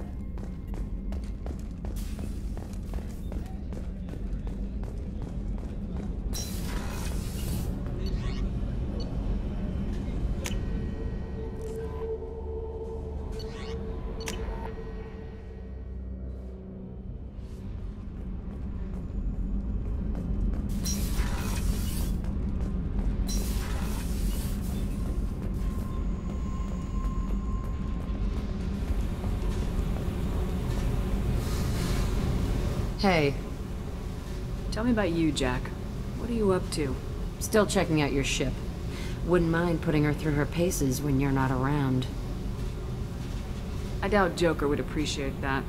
Hey. Tell me about you, Jack. What are you up to? Still checking out your ship. Wouldn't mind putting her through her paces when you're not around. I doubt Joker would appreciate that.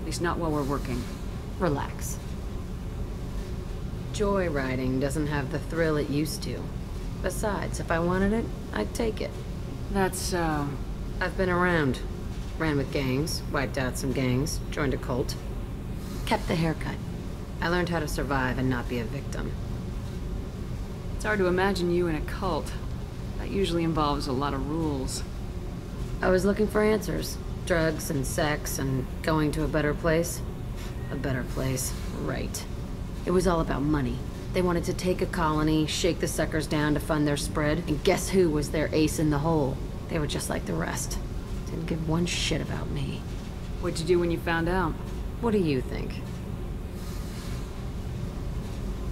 At least not while we're working. Relax. Joyriding doesn't have the thrill it used to. Besides, if I wanted it, I'd take it. That's, I've been around. Ran with gangs, wiped out some gangs, joined a cult. Kept the haircut. I learned how to survive and not be a victim. It's hard to imagine you in a cult. That usually involves a lot of rules. I was looking for answers. Drugs and sex and going to a better place. A better place, right. It was all about money. They wanted to take a colony, shake the suckers down to fund their spread, and guess who was their ace in the hole? They were just like the rest. Didn't give one shit about me. What'd you do when you found out? What do you think?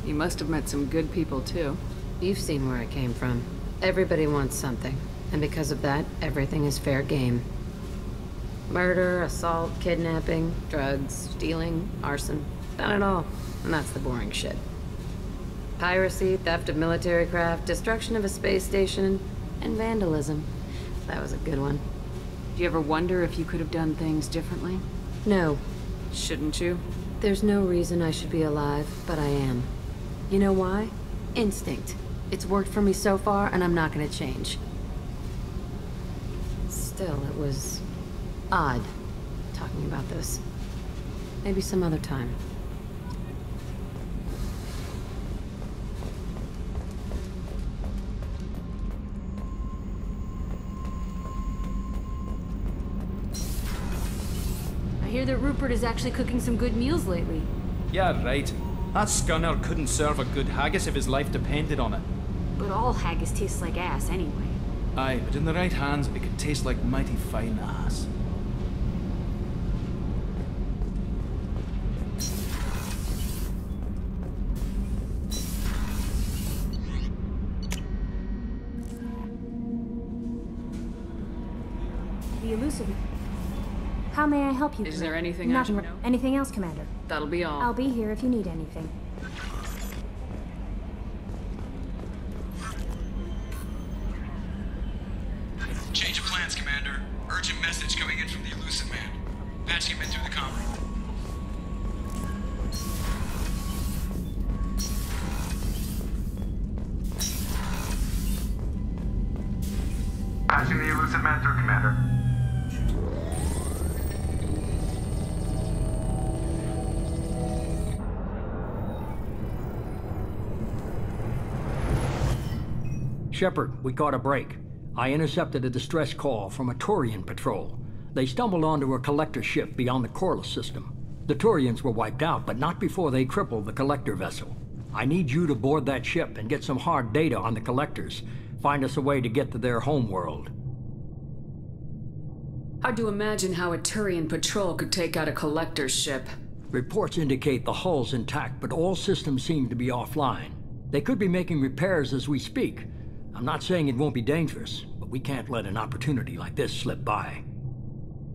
You must have met some good people, too. You've seen where I came from. Everybody wants something, and because of that, everything is fair game. Murder, assault, kidnapping, drugs, stealing, arson. Done it all, and that's the boring shit. Piracy, theft of military craft, destruction of a space station, and vandalism. That was a good one. Do you ever wonder if you could have done things differently? No. Shouldn't you? There's no reason I should be alive, but I am. You know why? Instinct. It's worked for me so far, and I'm not gonna change. Still, it was odd talking about this. Maybe some other time. I hear that Rupert is actually cooking some good meals lately. Yeah, right. That scunner couldn't serve a good haggis if his life depended on it. But all haggis tastes like ass anyway. Aye, but in the right hands, it could taste like mighty fine ass. The elusive. How may I help you? Is there anything I Nothing. should know? Anything else, Commander? That'll be all. I'll be here if you need anything. Change of plans, Commander. Urgent message coming in from the elusive man. Patching him in through the comm room. Patching the elusive man through, Commander. Shepard, we caught a break. I intercepted a distress call from a Turian patrol. They stumbled onto a collector ship beyond the Corliss system. The Turians were wiped out, but not before they crippled the collector vessel. I need you to board that ship and get some hard data on the collectors. Find us a way to get to their homeworld. Hard to imagine how a Turian patrol could take out a collector's ship. Reports indicate the hull's intact, but all systems seem to be offline. They could be making repairs as we speak. I'm not saying it won't be dangerous, but we can't let an opportunity like this slip by.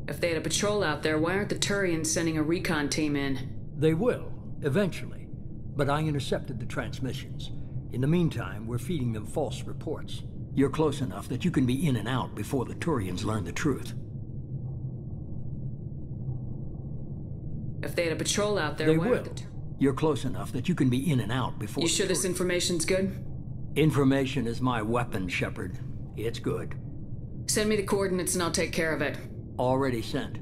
If they had a patrol out there, why aren't the Turians sending a recon team in? They will, eventually. But I intercepted the transmissions. In the meantime, we're feeding them false reports. You're close enough that you can be in and out before the Turians learn the truth. If they had a patrol out there, They why will. would the You're close enough that you can be in and out before You the sure this information's good? Information is my weapon, Shepard. It's good. Send me the coordinates and I'll take care of it. Already sent.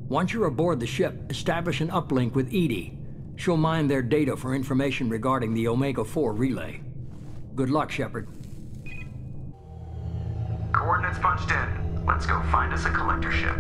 Once you're aboard the ship, establish an uplink with Edie. She'll mine their data for information regarding the Omega-4 relay. Good luck, Shepard. Coordinates punched in. Let's go find us a collector ship.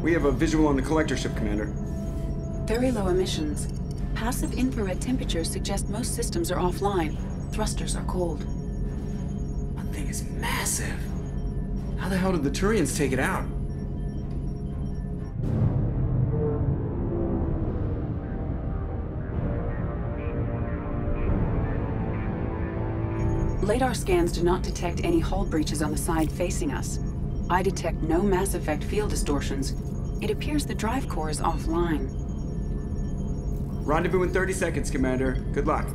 We have a visual on the collector ship, Commander. Very low emissions. Passive infrared temperatures suggest most systems are offline. Thrusters are cold. That thing is massive. How the hell did the Turians take it out? Radar scans do not detect any hull breaches on the side facing us. I detect no Mass Effect field distortions. It appears the drive core is offline. Rendezvous in 30 seconds, Commander. Good luck.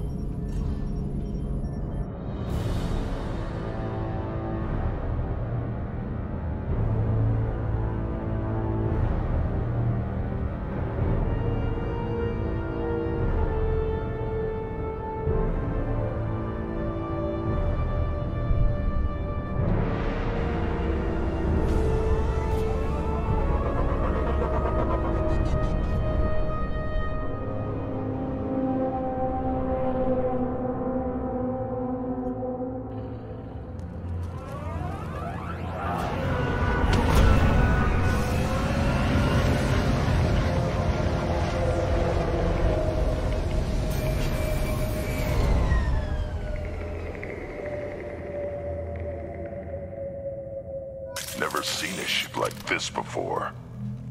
Never seen a ship like this before.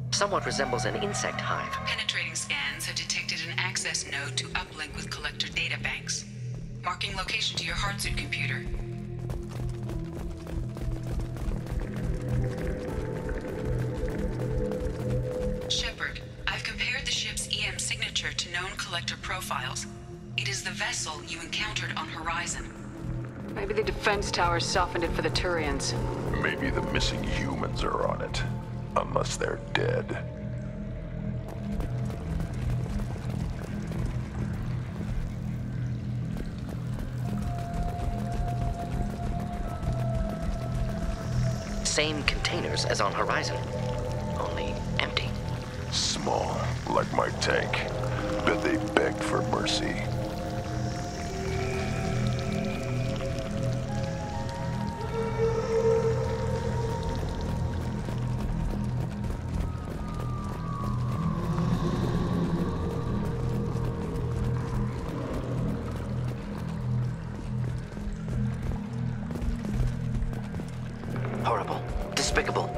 Somewhat resembles an insect hive. Penetrating scans have detected an access node to uplink with collector databanks. Marking location to your hardsuit computer. Shepard, I've compared the ship's EM signature to known collector profiles. It is the vessel you encountered on Horizon. Maybe the defense towers softened it for the Turians. Maybe the missing humans are on it. Unless they're dead. Same containers as on Horizon, only empty. Small, like my tank. Bet they begged for mercy. Horrible. Despicable.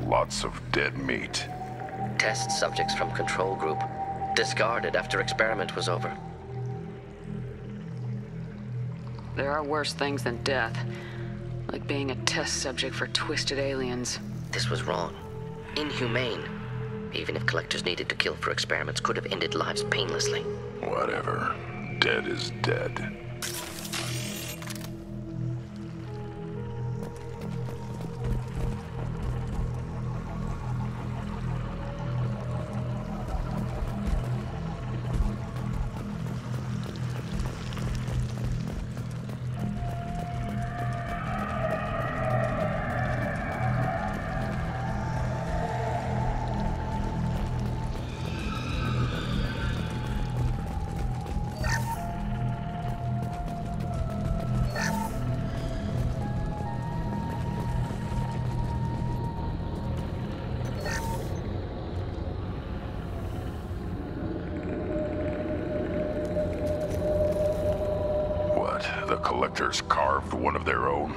Lots of dead meat. Test subjects from control group. Discarded after experiment was over. There are worse things than death. Like being a test subject for twisted aliens. This was wrong. Inhumane. Even if collectors needed to kill for experiments, could have ended lives painlessly. Whatever. Dead is dead. The collectors carved one of their own?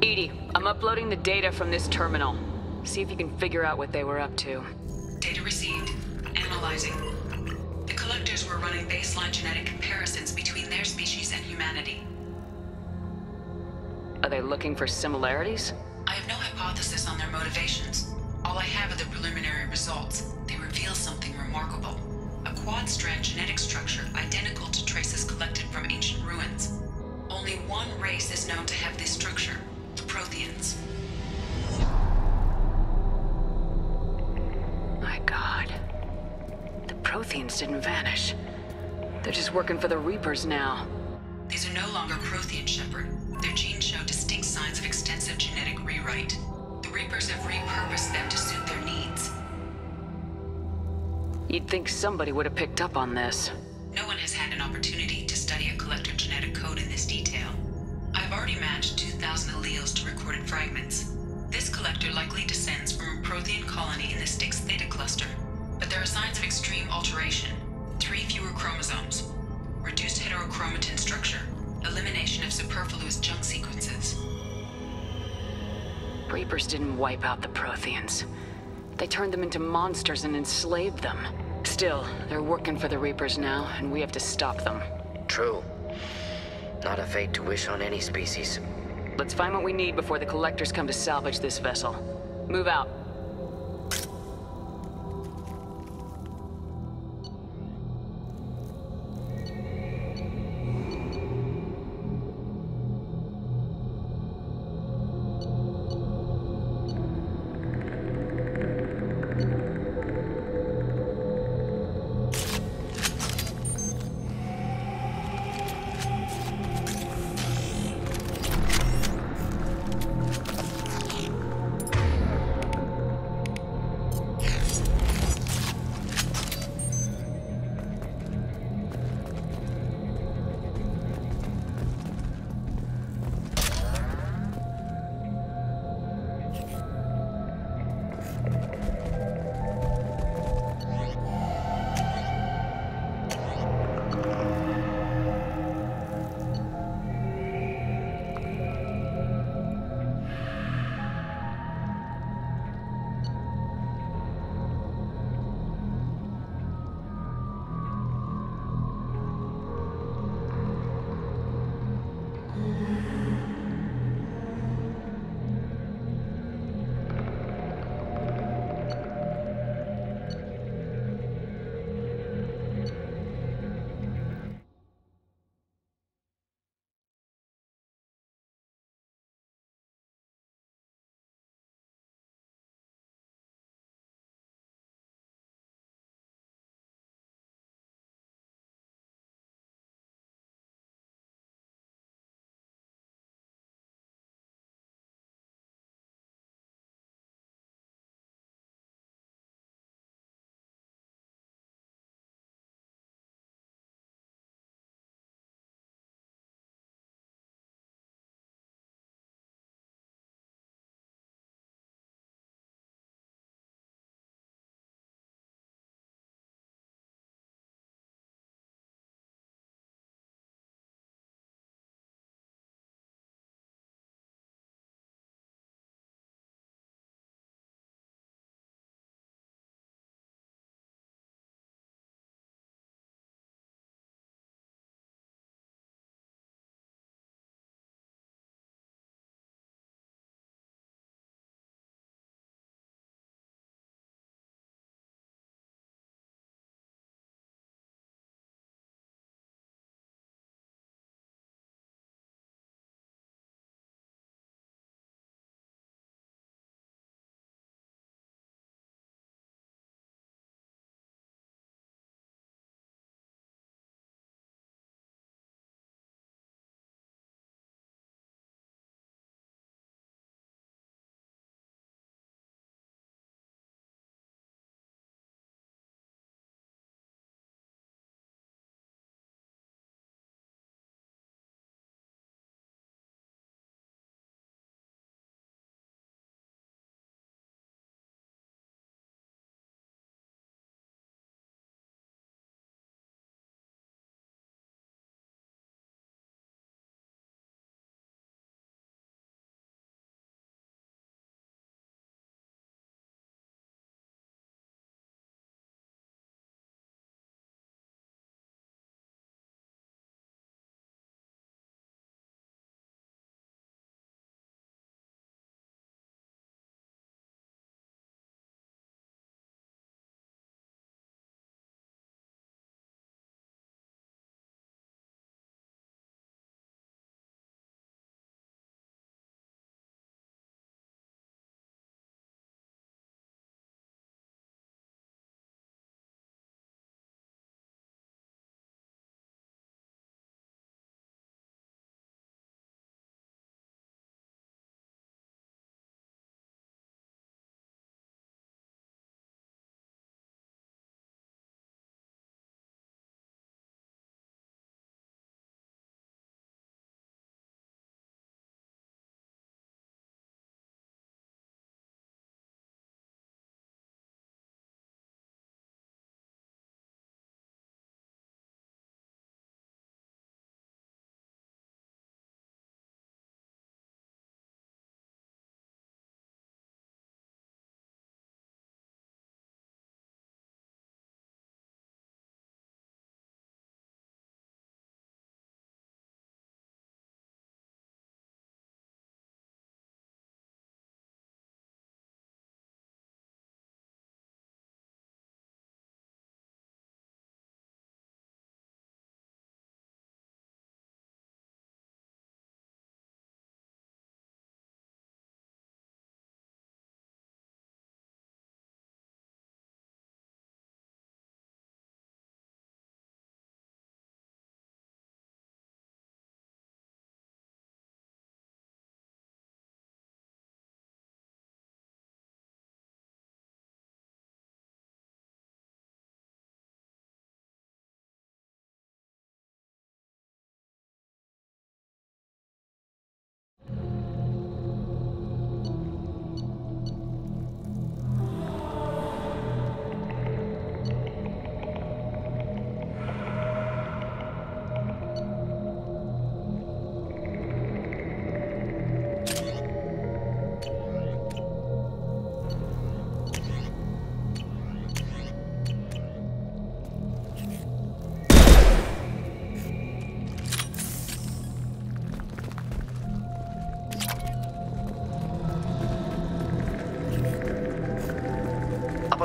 Edie, I'm uploading the data from this terminal. See if you can figure out what they were up to. Data received. Analyzing. The collectors were running baseline genetic comparisons between their species and humanity. Are they looking for similarities? I have no hypothesis on their motivations. All I have are the preliminary results. They reveal something remarkable. A quad-strand genetic structure identical to traces collected from ancient ruins. Only one race is known to have this structure, the Protheans. My God. The Protheans didn't vanish. They're just working for the Reapers now. These are no longer Prothean, Shepard. Their genes show distinct signs of extensive genetic rewrite. The Reapers have repurposed them to suit their needs. You'd think somebody would have picked up on this. No one has had an opportunity to study a collector genetic code in this detail. I alleles to recorded fragments. This collector likely descends from a Prothean colony in the Styx Theta cluster, but there are signs of extreme alteration. 3 fewer chromosomes, reduced heterochromatin structure, elimination of superfluous junk sequences. Reapers didn't wipe out the Protheans. They turned them into monsters and enslaved them. Still, they're working for the Reapers now, and we have to stop them. True. Not a fate to wish on any species. Let's find what we need before the Collectors come to salvage this vessel. Move out.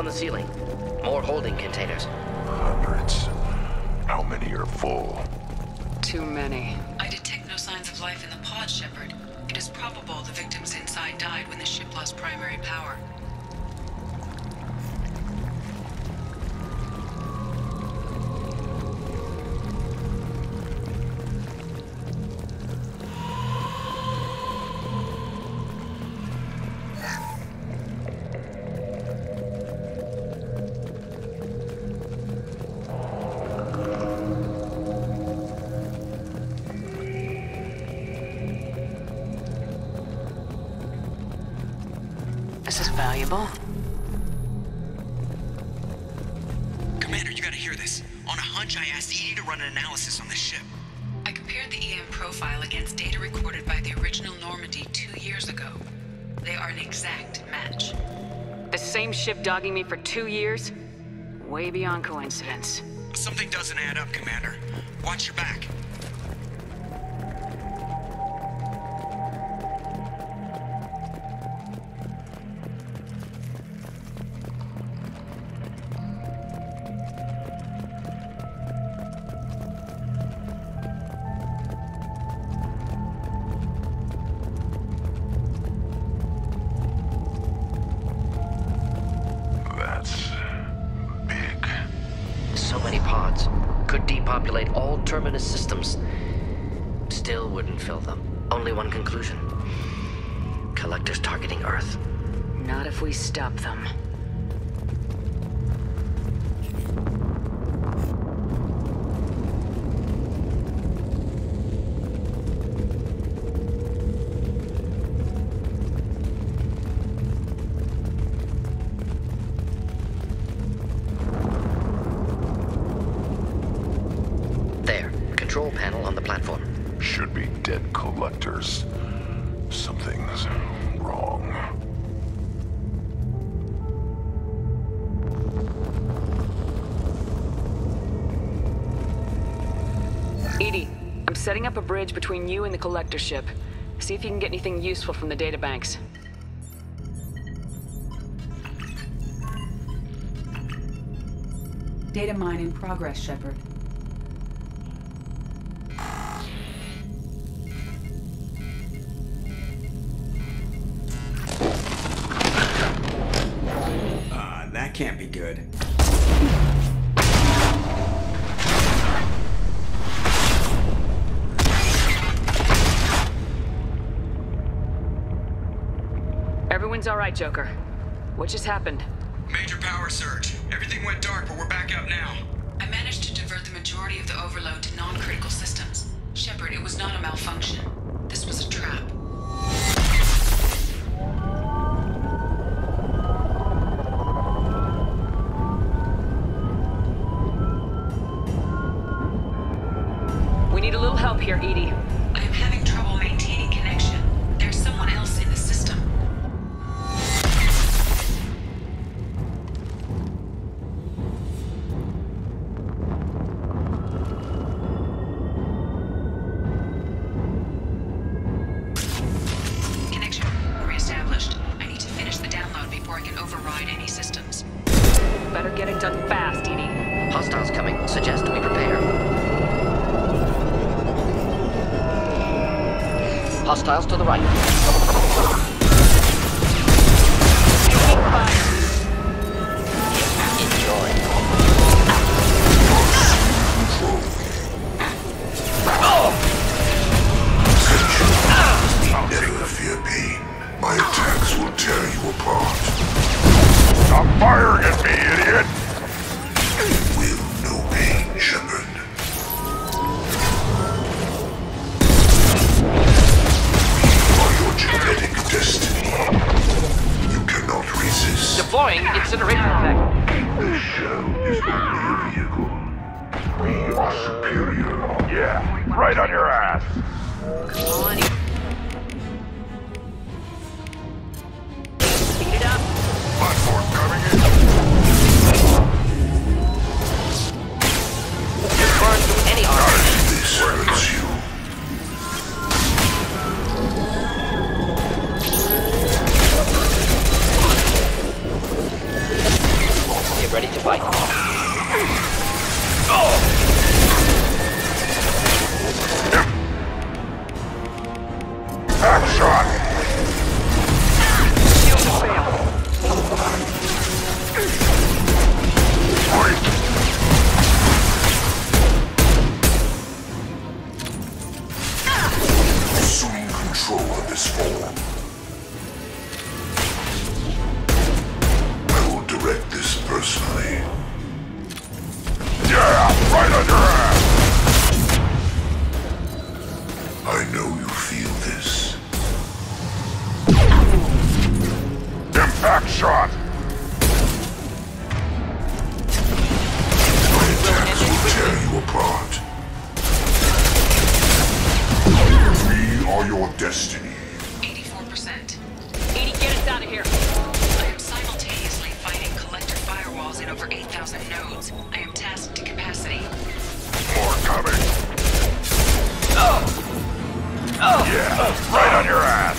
the ceiling. More holding containers. Hundreds. How many are full? Too many. I detect no signs of life in the pod, Shepard. It is probable the victims inside died when the ship lost primary power. This is valuable. Commander, you gotta hear this. On a hunch, I asked Edie to run an analysis on this ship. I compared the EM profile against data recorded by the original Normandy 2 years ago. They are an exact match. The same ship dogging me for 2 years? Way beyond coincidence. Something doesn't add up, Commander. Watch your back. So many pods. Could depopulate all terminus systems. Still wouldn't fill them. Only one conclusion. Collectors targeting Earth. Not if we stop them. Control panel on the platform. Should be dead collectors. Something's wrong. Edie, I'm setting up a bridge between you and the collector ship. See if you can get anything useful from the databanks. Data mine in progress, Shepard. That can't be good. Everyone's all right, Joker. What just happened? Major power surge. Everything went dark, but we're back up now. I managed to divert the majority of the overload to non-critical systems. Shepard, it was not a malfunction. This was a trap. We need a little help here, Edie. I am having trouble maintaining connection. There's someone else in the system. Connection reestablished. I need to finish the download before I can override any systems. Better get it done fast, Edie. Hostiles coming. Suggest we prepare. Hostiles to the right. Enjoy. Never fear pain. My attacks will tear you apart. Stop firing at me, idiot! Will no pain, Shepard. Genetic destiny. You cannot resist. Deploying incineration effect. This shell is only a vehicle. We are superior. Yeah, right on your ass. Come on, speed it up. Platform coming in. Burn through any armor. This hurts you. Assuming control of this form. I will direct this personally. Yeah, right on your ass! I know you feel this. Impact shot! My attacks will tear you apart. We are your destiny. 84%. 80, get us out of here. I am simultaneously fighting collector firewalls in over 8,000 nodes. I am tasked to capacity. More coming. Yeah, right on your ass.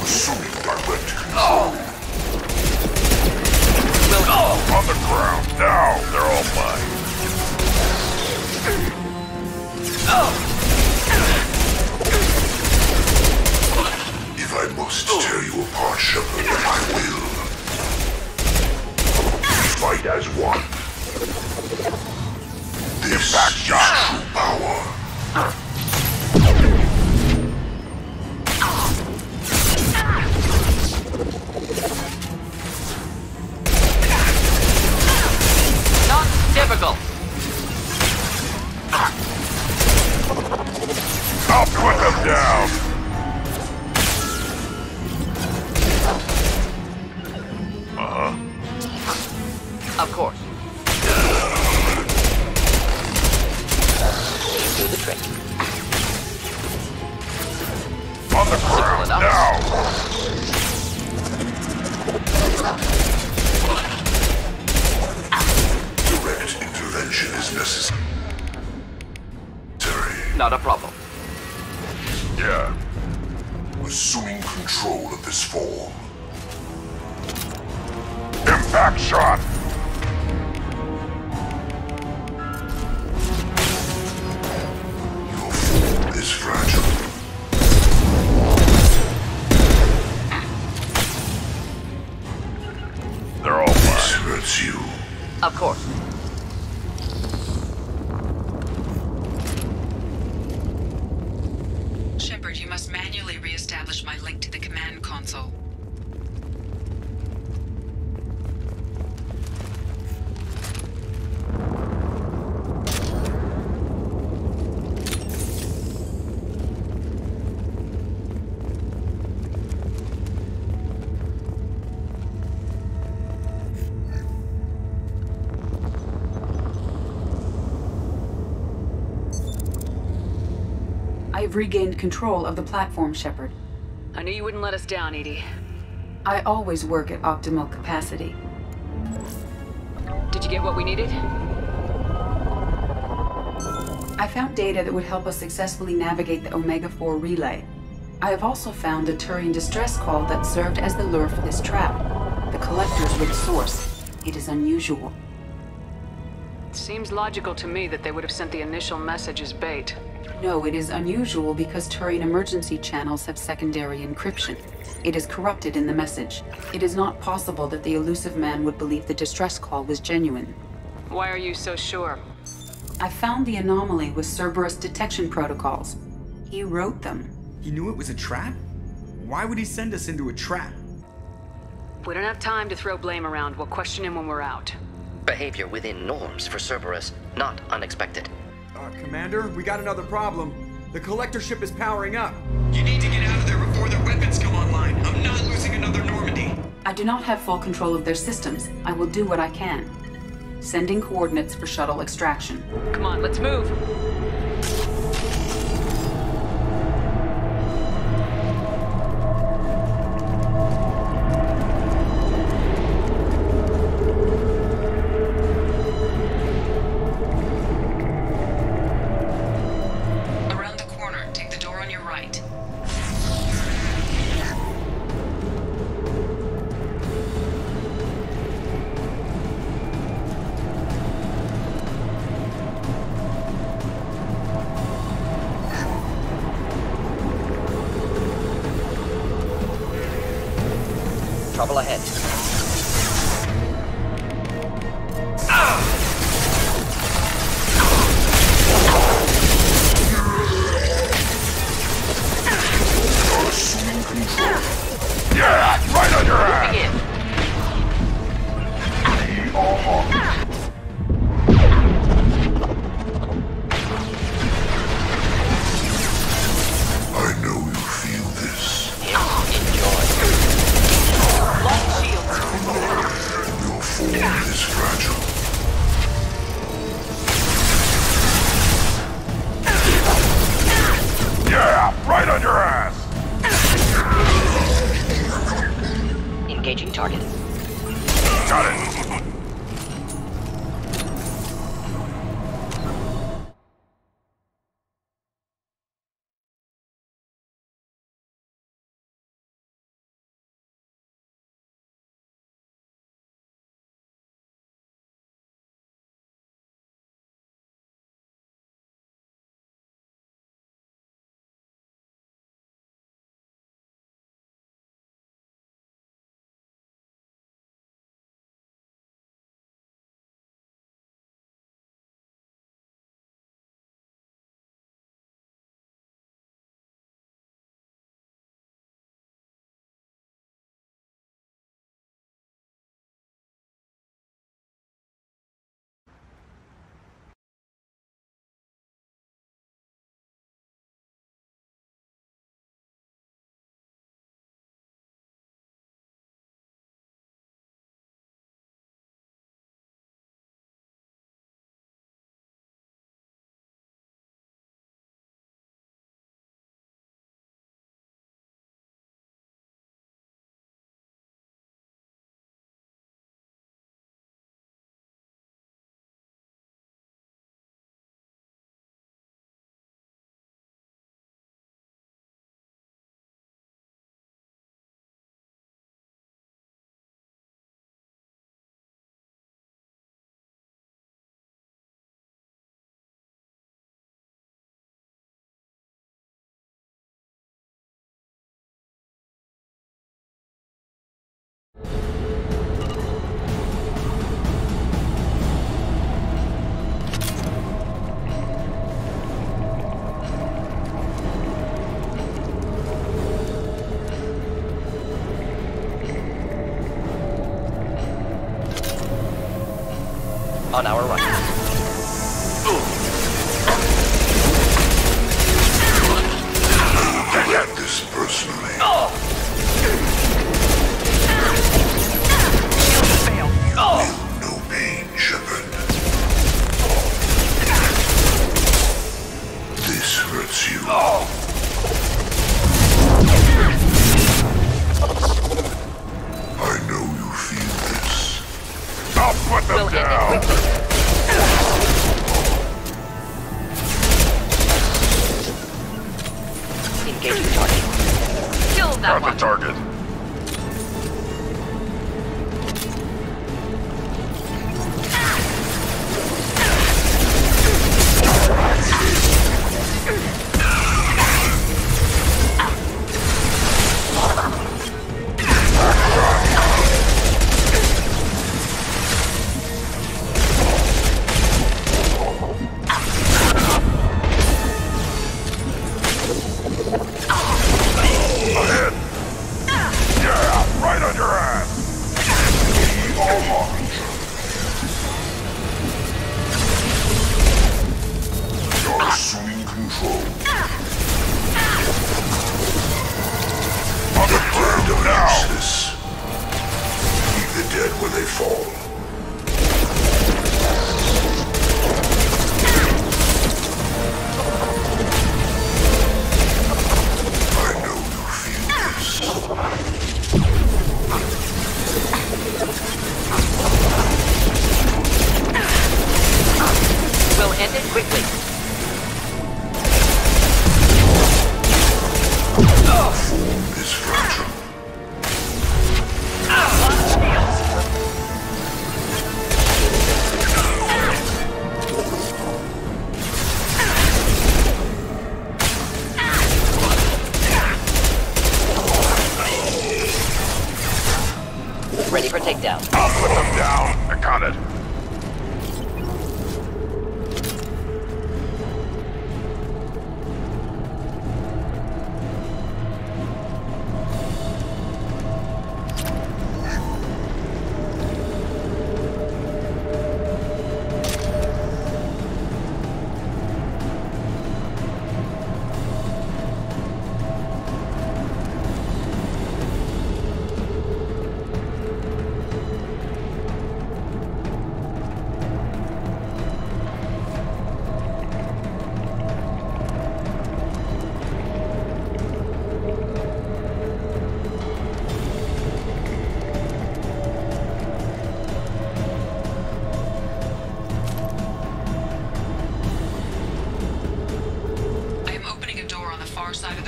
Assuming direct control. On the ground, now they're all mine. If I must tear you apart, Shepard, I will. We fight as one. This is true power. Not typical. I'll put them down. Of course. Do the trick. On the ground, now. Direct intervention is necessary. Not a problem. Yeah. Assuming control of this form. Impact shot! Your form is fragile. They're all mine. This hurts you. Of course. Shepard, you must manually re-establish my link to the command console. I've regained control of the platform, Shepard. I knew you wouldn't let us down, Edie. I always work at optimal capacity. Did you get what we needed? I found data that would help us successfully navigate the Omega-4 relay. I have also found a Turian distress call that served as the lure for this trap. The collectors were the source. It is unusual. It seems logical to me that they would have sent the initial message as bait. No, it is unusual because Turian emergency channels have secondary encryption. It is corrupted in the message. It is not possible that the elusive man would believe the distress call was genuine. Why are you so sure? I found the anomaly with Cerberus detection protocols. He wrote them. He knew it was a trap? Why would he send us into a trap? We don't have time to throw blame around. We'll question him when we're out. Behavior within norms for Cerberus, not unexpected. Commander, we got another problem. The collector ship is powering up. You need to get out of there before their weapons come online. I'm not losing another Normandy. I do not have full control of their systems. I will do what I can. Sending coordinates for shuttle extraction. Come on, let's move. Trouble ahead. Assuming control. Yeah, right on your ass! I know you feel this. Enjoy. Your form is fragile. Yeah, right on your ass! Engaging target. Got it! On our right. I get this personally. Feel no pain, Shepard. This hurts you. I know you feel this. I'll put them down! Engaging target. Kill that one. Got the target.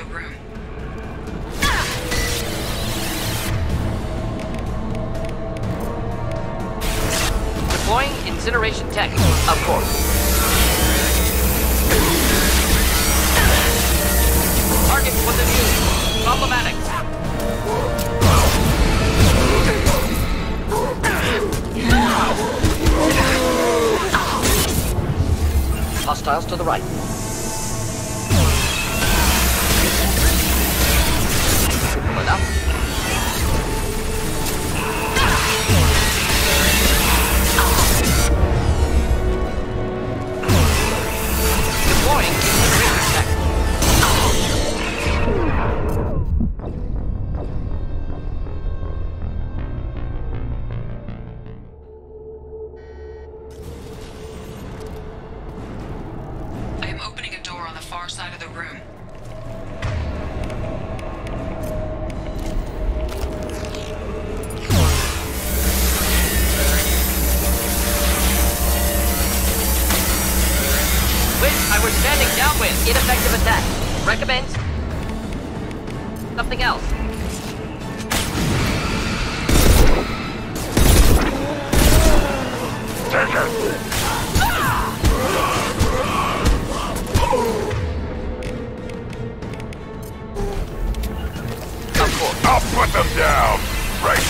the room. Deploying incineration tech, of course. Target was immune. Problematic. Hostiles to the right. Simple enough. Deploying incineration tech. I am opening a door on the far side of the room. I was standing downwind. Ineffective attack. Recommend something else. Take it! Of course. I'll put them down! Right!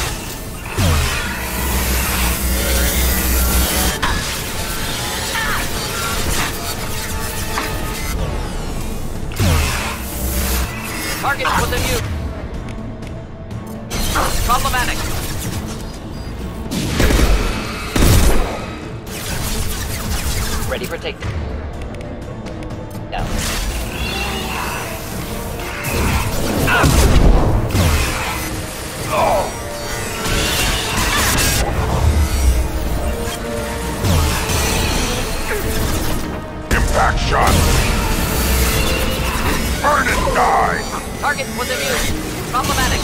Target was immune. Problematic. Ready for takedown. Down. Oh! Impact shot! Burn and die! Target was immune. Problematic.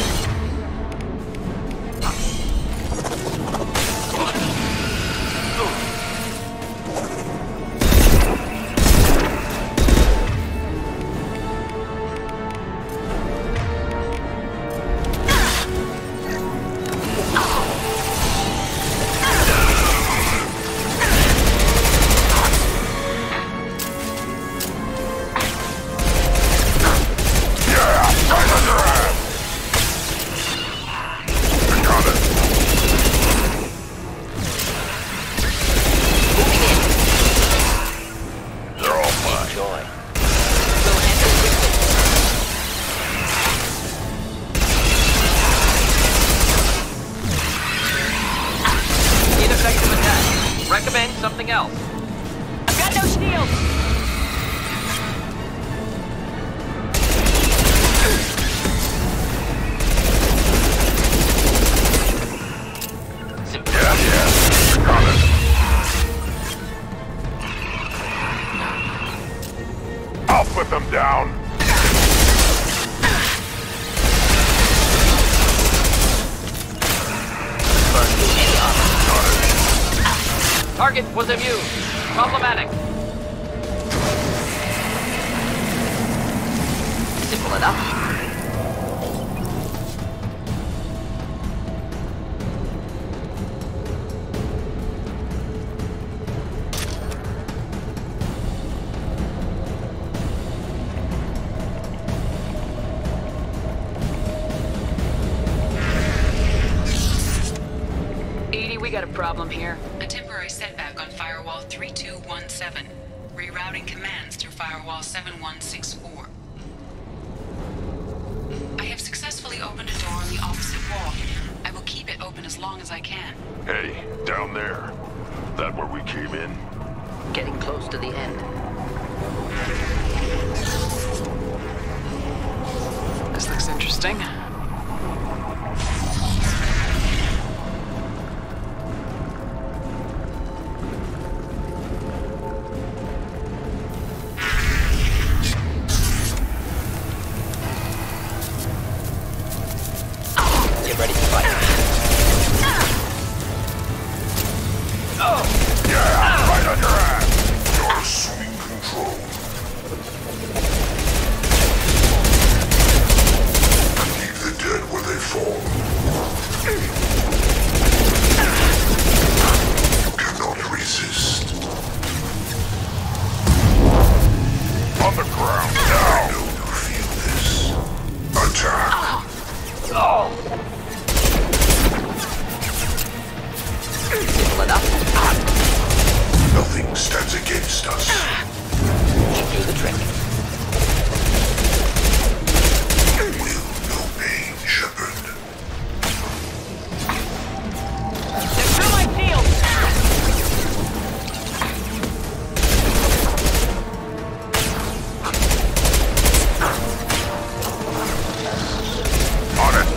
Recommend something else. I've got no shield! I'll put them down. Target was immune. Problematic. Simple enough. We got a problem here. A temporary setback on Firewall 3217. Rerouting commands through Firewall 7164. I have successfully opened a door on the opposite wall. I will keep it open as long as I can. Hey, down there. That where we came in? Getting close to the end. This looks interesting. Ready to fight. Yeah, right on your ass! Your sweet trick. No pain, Shepard. They're through my shield! On it.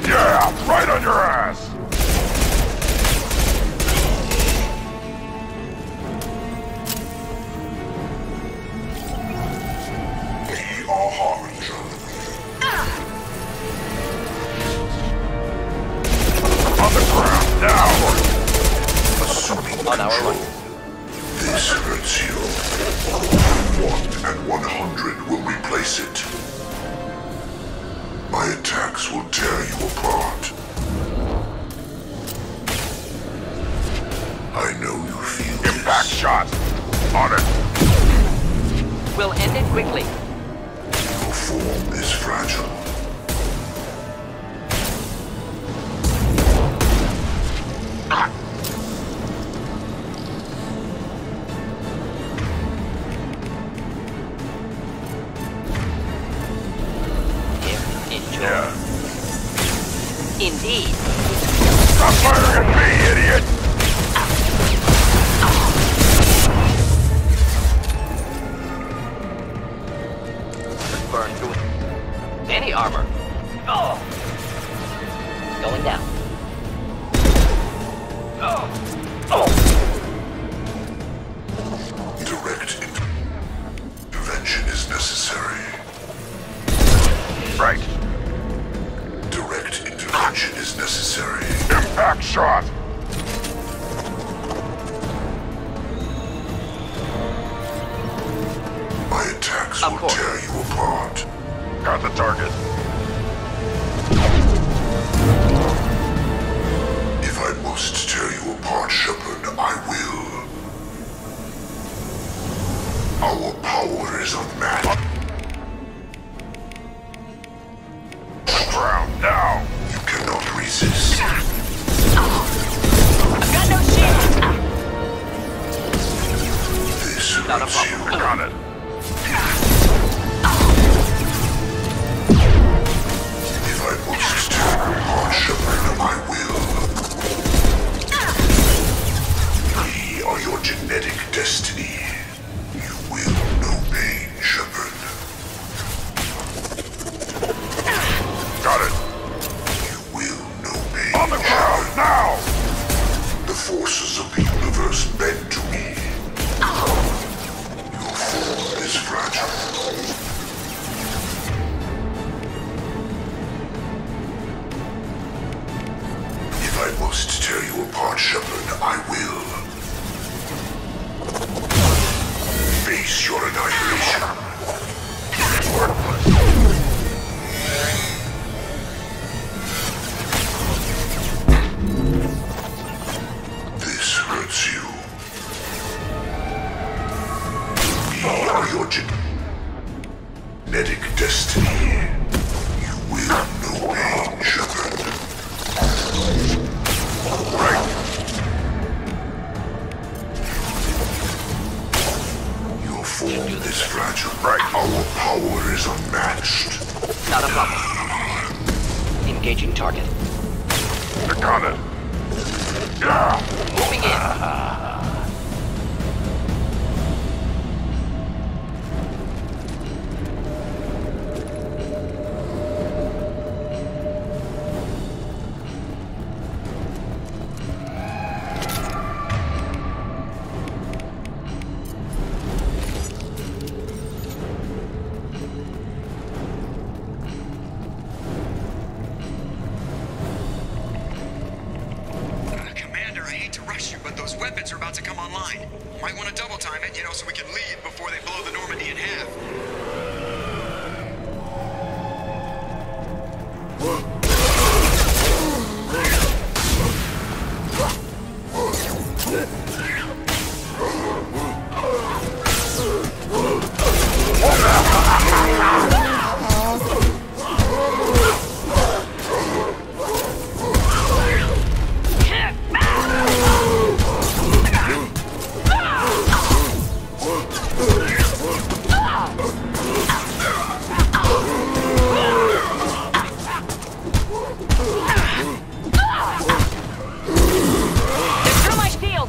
Yeah, right on your ass. We are Harbinger. On the ground, now! Assuming on our control. This hurts you. 1 and 100 will replace it. My attacks will tear you apart. I know you feel impact shot. On it. We'll end it quickly. Your form is fragile. Enjoy. Yeah. Indeed. Stop firing at me, idiot! Burn through any armor. Oh. Going down. Direct intervention is necessary. Right. Direct intervention is necessary. Impact shot! My attacks will tear you apart. Got the target. If I must tear you apart, Shepard, I will. Our power is unmatched. Ground now! You cannot resist. I've got no shield! This Not a hurts you. problem. Got it. If I must tear you apart, Shepard, I will. We are your genetic destiny. You will know pain, Shepard. Got it. You will know pain. On the ground now! The forces of the universe bend to me. Your form is fragile. If I must tear you apart, Shepard, I will. Face your annihilation. This hurts you. We are your genetic destiny. You will know pain, Shepard. Right. Your form is fragile. Right. Our power is unmatched. Not a problem. Engaging target. Got it. Yeah! Moving in. Commander, I hate to rush you, but those weapons are about to come online. Might want to double time it, so we can leave before they blow the Normandy in half. Through my shield!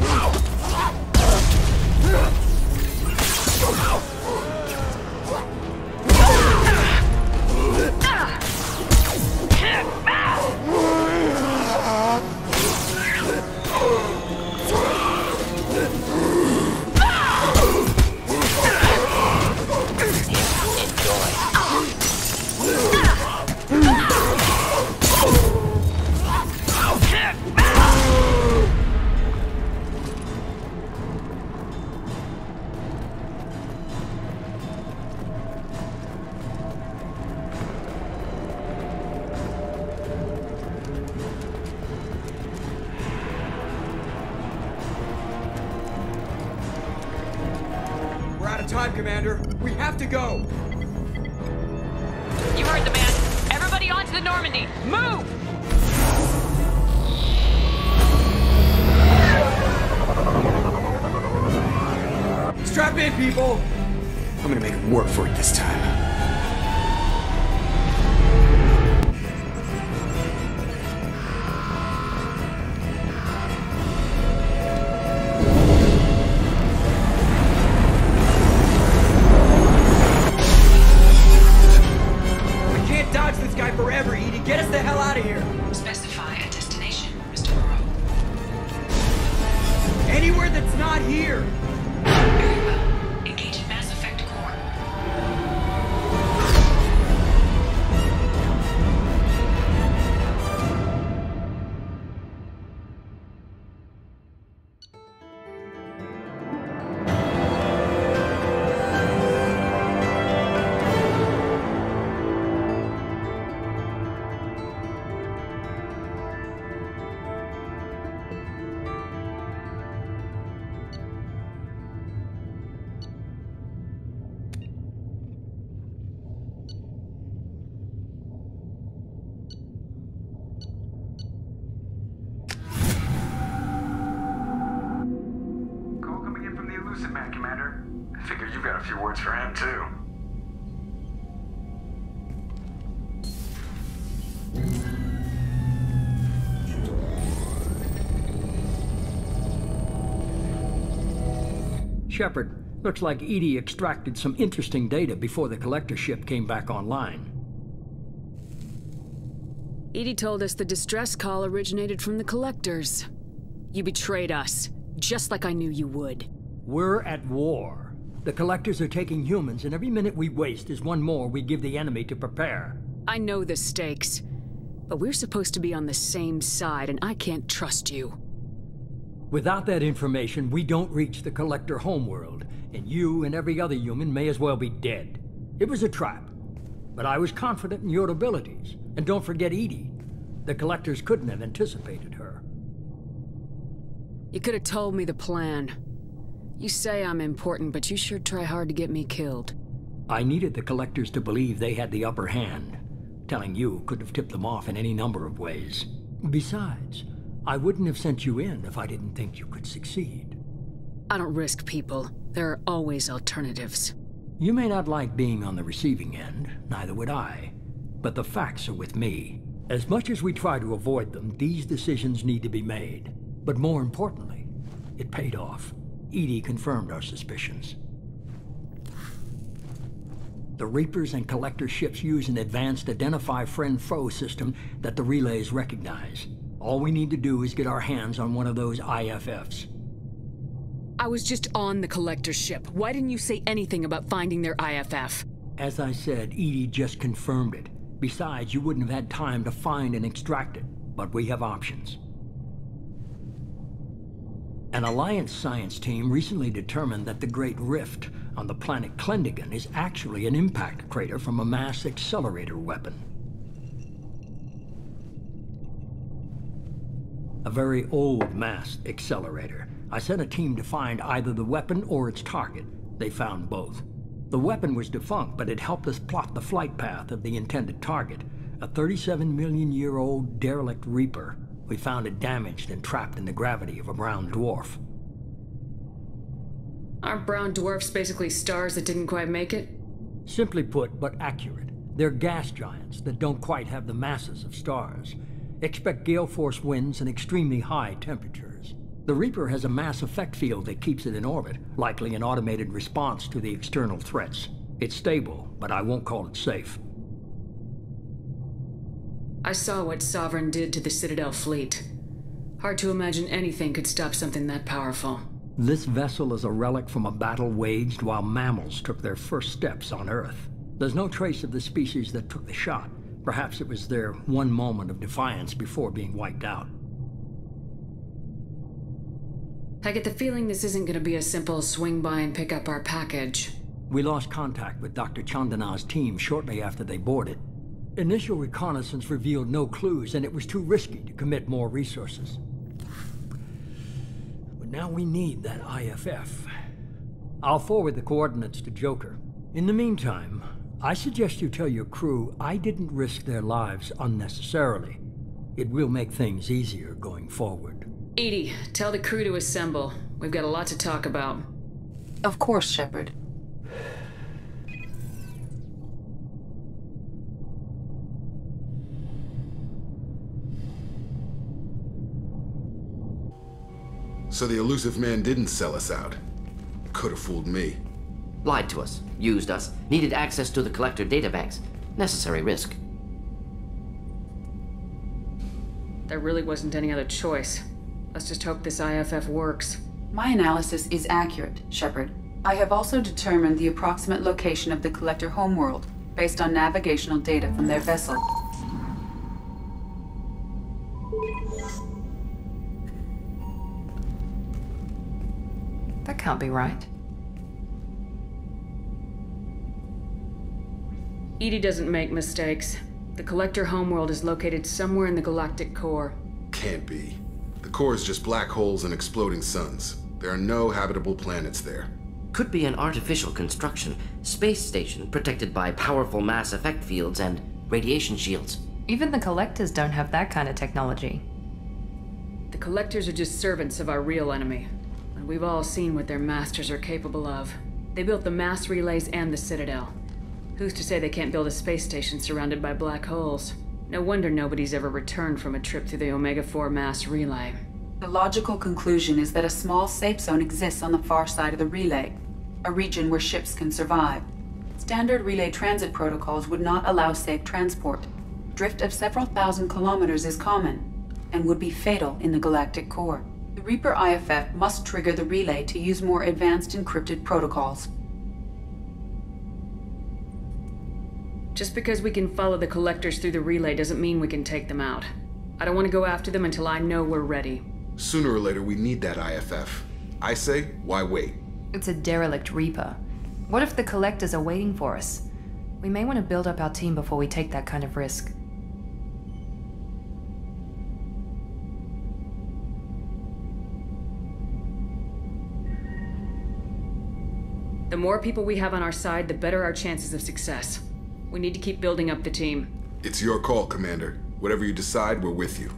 We're out of time, Commander. We have to go. You heard the man. Everybody onto the Normandy. Move! Strap in, people! I'm gonna make them work for it this time. We can't dodge this guy forever, Edie. Get us the hell out of here! Specify a destination, Mr. Moreau. Anywhere that's not here! Very well. Engage in Mass Effect core. Man, Commander. I figure you've got a few words for him, too. Shepard, looks like Edie extracted some interesting data before the collector ship came back online. Edie told us the distress call originated from the collectors. You betrayed us, just like I knew you would. We're at war. The collectors are taking humans, and every minute we waste is one more we give the enemy to prepare. I know the stakes, but we're supposed to be on the same side, and I can't trust you. Without that information, we don't reach the collector homeworld, and you and every other human may as well be dead. It was a trap, but I was confident in your abilities. And don't forget Edie. The collectors couldn't have anticipated her. You could have told me the plan. You say I'm important, but you sure try hard to get me killed. I needed the collectors to believe they had the upper hand. Telling you could have tipped them off in any number of ways. Besides, I wouldn't have sent you in if I didn't think you could succeed. I don't risk people. There are always alternatives. You may not like being on the receiving end, neither would I. But the facts are with me. As much as we try to avoid them, these decisions need to be made. But more importantly, it paid off. Edie confirmed our suspicions. The Reapers and Collector ships use an advanced identify friend-foe system that the relays recognize. All we need to do is get our hands on one of those IFFs. I was just on the Collector ship. Why didn't you say anything about finding their IFF? As I said, Edie just confirmed it. Besides, you wouldn't have had time to find and extract it. But we have options. An Alliance science team recently determined that the Great Rift on the planet Klendigan is actually an impact crater from a mass accelerator weapon. A very old mass accelerator. I sent a team to find either the weapon or its target. They found both. The weapon was defunct, but it helped us plot the flight path of the intended target, a 37-million-year-old derelict Reaper. We found it damaged and trapped in the gravity of a brown dwarf. Aren't brown dwarfs basically stars that didn't quite make it? Simply put, but accurate. They're gas giants that don't quite have the masses of stars. Expect gale force winds and extremely high temperatures. The Reaper has a mass effect field that keeps it in orbit, likely an automated response to the external threats. It's stable, but I won't call it safe. I saw what Sovereign did to the Citadel fleet. Hard to imagine anything could stop something that powerful. This vessel is a relic from a battle waged while mammals took their first steps on Earth. There's no trace of the species that took the shot. Perhaps it was their one moment of defiance before being wiped out. I get the feeling this isn't going to be a simple swing by and pick up our package. We lost contact with Dr. Chandana's team shortly after they boarded. Initial reconnaissance revealed no clues, and it was too risky to commit more resources. But now we need that IFF. I'll forward the coordinates to Joker. In the meantime, I suggest you tell your crew I didn't risk their lives unnecessarily. It will make things easier going forward. Edie, tell the crew to assemble. We've got a lot to talk about. Of course, Shepard. So the elusive man didn't sell us out. Could have fooled me. Lied to us, used us, needed access to the Collector databanks. Necessary risk. There really wasn't any other choice. Let's just hope this IFF works. My analysis is accurate, Shepard. I have also determined the approximate location of the Collector homeworld, based on navigational data from their vessel. That can't be right. Edie doesn't make mistakes. The Collector homeworld is located somewhere in the galactic core. Can't be. The core is just black holes and exploding suns. There are no habitable planets there. Could be an artificial construction, space station protected by powerful mass effect fields and radiation shields. Even the Collectors don't have that kind of technology. The Collectors are just servants of our real enemy. And we've all seen what their masters are capable of. They built the mass relays and the Citadel. Who's to say they can't build a space station surrounded by black holes? No wonder nobody's ever returned from a trip through the Omega-4 mass relay. The logical conclusion is that a small safe zone exists on the far side of the relay, a region where ships can survive. Standard relay transit protocols would not allow safe transport. Drift of several thousand kilometers is common, and would be fatal in the galactic core. The Reaper IFF must trigger the relay to use more advanced encrypted protocols. Just because we can follow the Collectors through the relay doesn't mean we can take them out. I don't want to go after them until I know we're ready. Sooner or later, we need that IFF. I say, why wait? It's a derelict Reaper. What if the Collectors are waiting for us? We may want to build up our team before we take that kind of risk. The more people we have on our side, the better our chances of success. We need to keep building up the team. It's your call, Commander. Whatever you decide, we're with you.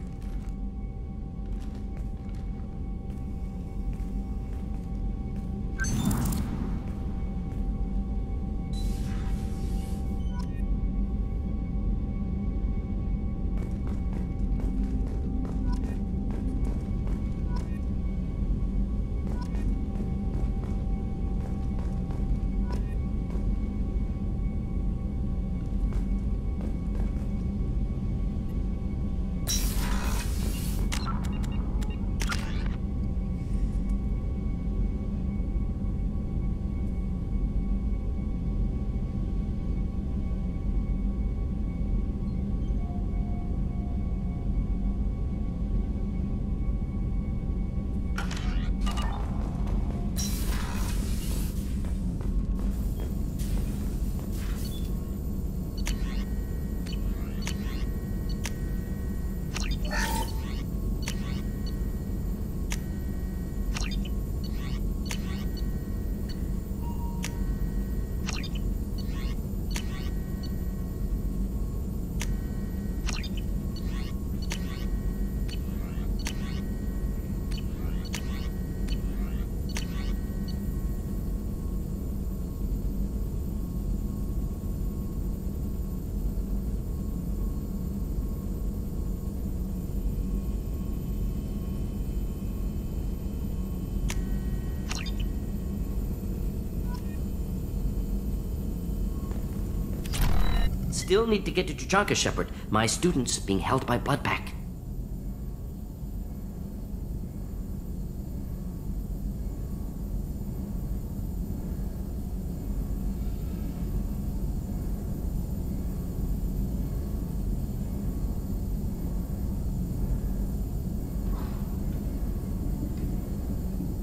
still need to get to Tuchanka, Shepard. My student's being held by Bloodpack.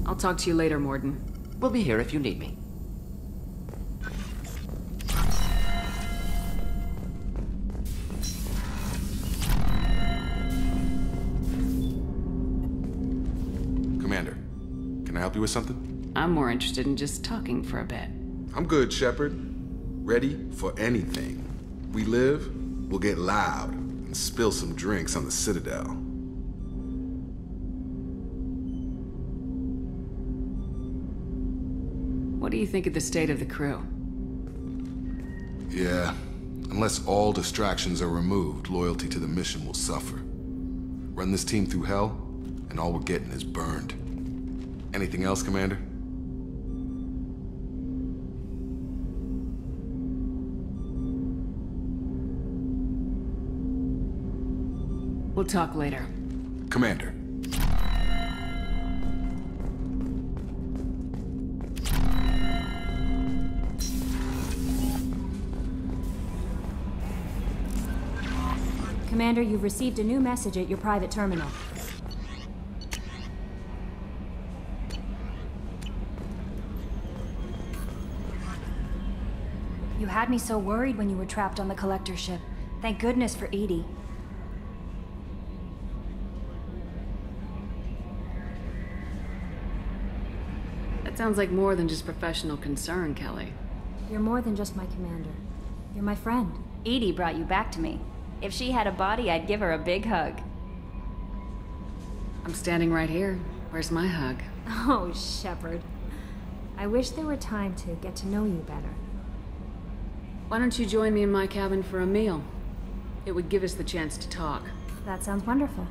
I'll talk to you later, Morden. We'll be here if you need me. Commander, can I help you with something? I'm more interested in just talking for a bit. I'm good, Shepard. Ready for anything. We live, we'll get loud and spill some drinks on the Citadel. What do you think of the state of the crew? Yeah, unless all distractions are removed, loyalty to the mission will suffer. Run this team through hell, and all we're getting is burned. Anything else, Commander? We'll talk later. Commander. Commander, you've received a new message at your private terminal. You had me so worried when you were trapped on the Collector ship. Thank goodness for Edie. That sounds like more than just professional concern, Kelly. You're more than just my commander. You're my friend. Edie brought you back to me. If she had a body, I'd give her a big hug. I'm standing right here. Where's my hug? Oh, Shepard. I wish there were time to get to know you better. Why don't you join me in my cabin for a meal? It would give us the chance to talk. That sounds wonderful.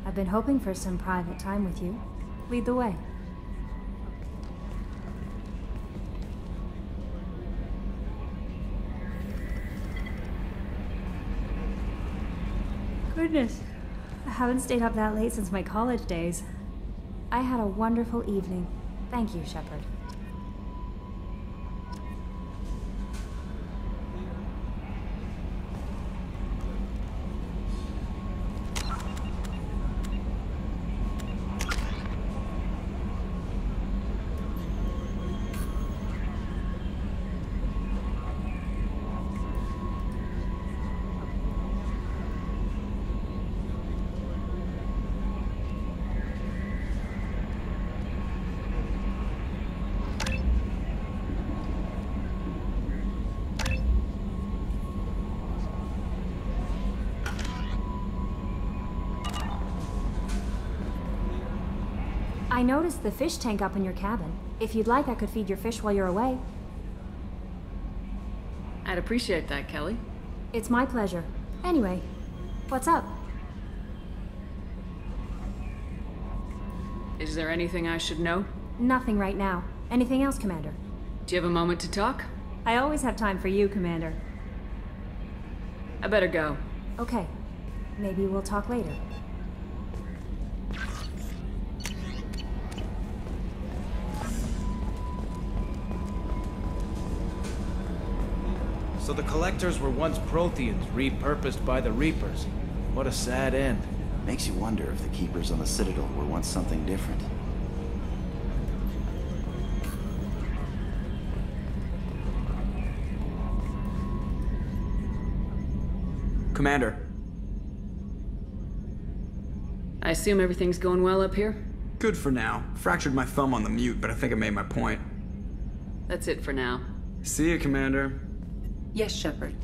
I've been hoping for some private time with you. Lead the way. Goodness, I haven't stayed up that late since my college days. I had a wonderful evening. Thank you, Shepard. I noticed the fish tank up in your cabin. If you'd like, I could feed your fish while you're away. I'd appreciate that, Kelly. It's my pleasure. Anyway, what's up? Is there anything I should know? Nothing right now. Anything else, Commander? Do you have a moment to talk? I always have time for you, Commander. I better go. Okay. Maybe we'll talk later. So the Collectors were once Protheans, repurposed by the Reapers. What a sad end. Makes you wonder if the Keepers on the Citadel were once something different. Commander. I assume everything's going well up here? Good for now. Fractured my thumb on the mute, but I think I made my point. That's it for now. See you, Commander. Yes, Shepard.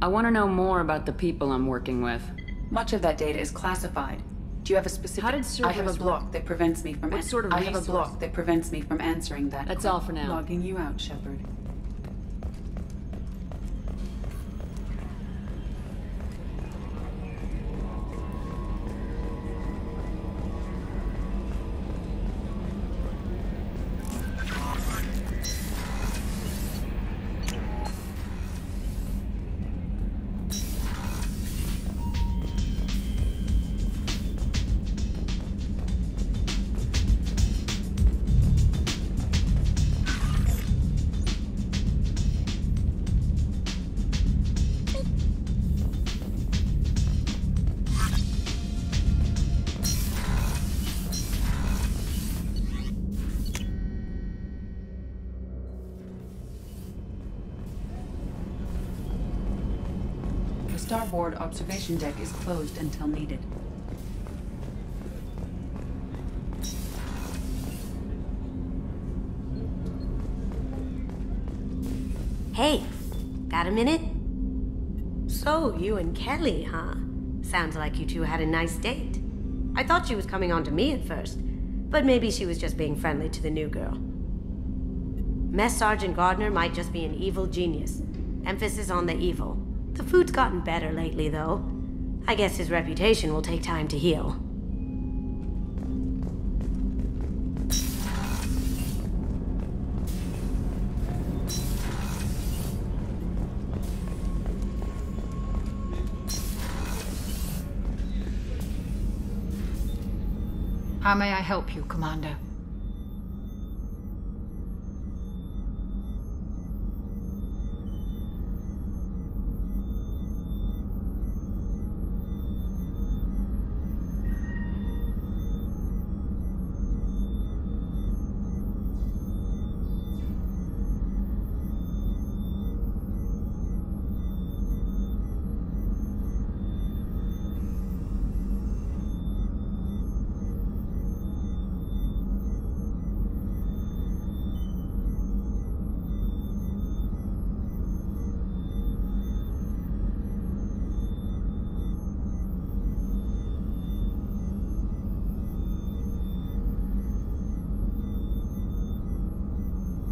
I want to know more about the people I'm working with. Much of that data is classified. Do you have a specific... How did I have a Cerberus block work? that prevents me from... What sort of I have a resource? block that prevents me from answering that. That's call. all for now. Logging you out, Shepard. starboard observation deck is closed until needed. Hey, got a minute? So, you and Kelly, huh? Sounds like you two had a nice date. I thought she was coming on to me at first, but maybe she was just being friendly to the new girl. Mess Sergeant Gardner might just be an evil genius. Emphasis on the evil. The food's gotten better lately, though. I guess his reputation will take time to heal. How may I help you, Commander?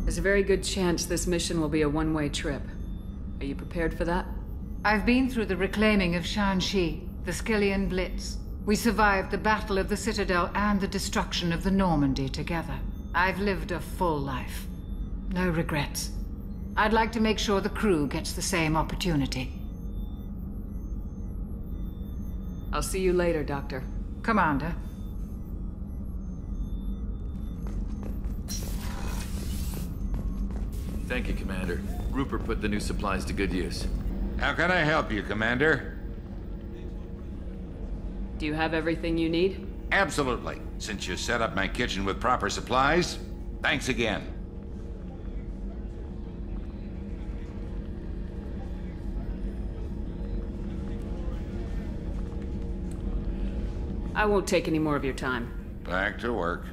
There's a very good chance this mission will be a one-way trip. Are you prepared for that? I've been through the reclaiming of Shanxi, the Skillian Blitz. We survived the Battle of the Citadel and the destruction of the Normandy together. I've lived a full life. No regrets. I'd like to make sure the crew gets the same opportunity. I'll see you later, Doctor. Commander. Thank you, Commander. Rupert put the new supplies to good use. How can I help you, Commander? Do you have everything you need? Absolutely. Since you set up my kitchen with proper supplies, thanks again. I won't take any more of your time. Back to work.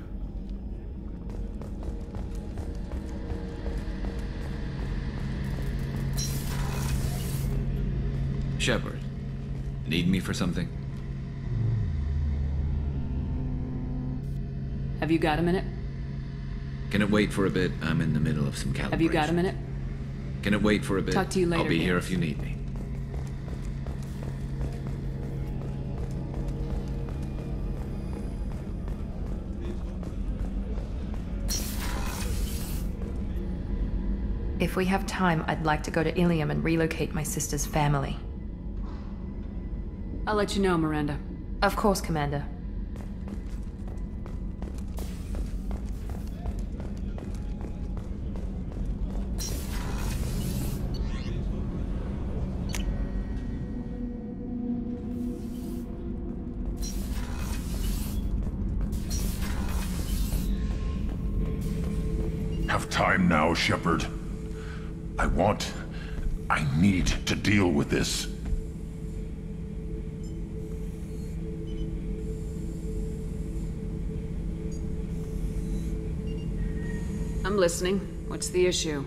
Shepard, need me for something? Have you got a minute? Can it wait for a bit? I'm in the middle of some calibration. Have you got a minute? Can it wait for a bit? Talk to you later, I'll be here James. if you need me. If we have time, I'd like to go to Ilium and relocate my sister's family. I'll let you know, Miranda. Of course, Commander. Have time now, Shepard. I need to deal with this. I'm listening. What's the issue?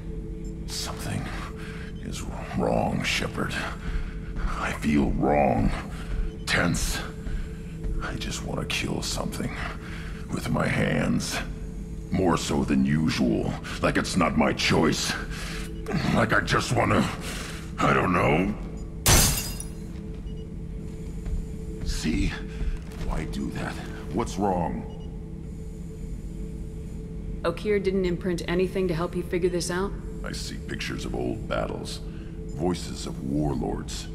Something is wrong, Shepard. I feel wrong. Tense. I just want to kill something. With my hands. More so than usual. Like it's not my choice. Like I just want to... I don't know. See? Why do that? What's wrong? Okeer didn't imprint anything to help you figure this out? I see pictures of old battles. Voices of warlords.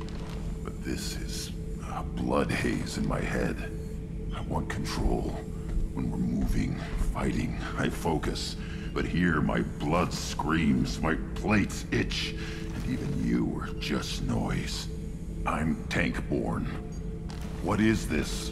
But this is a blood haze in my head. I want control. When we're moving, fighting, I focus. But here, my blood screams, my plates itch, and even you are just noise. I'm tank-born. What is this?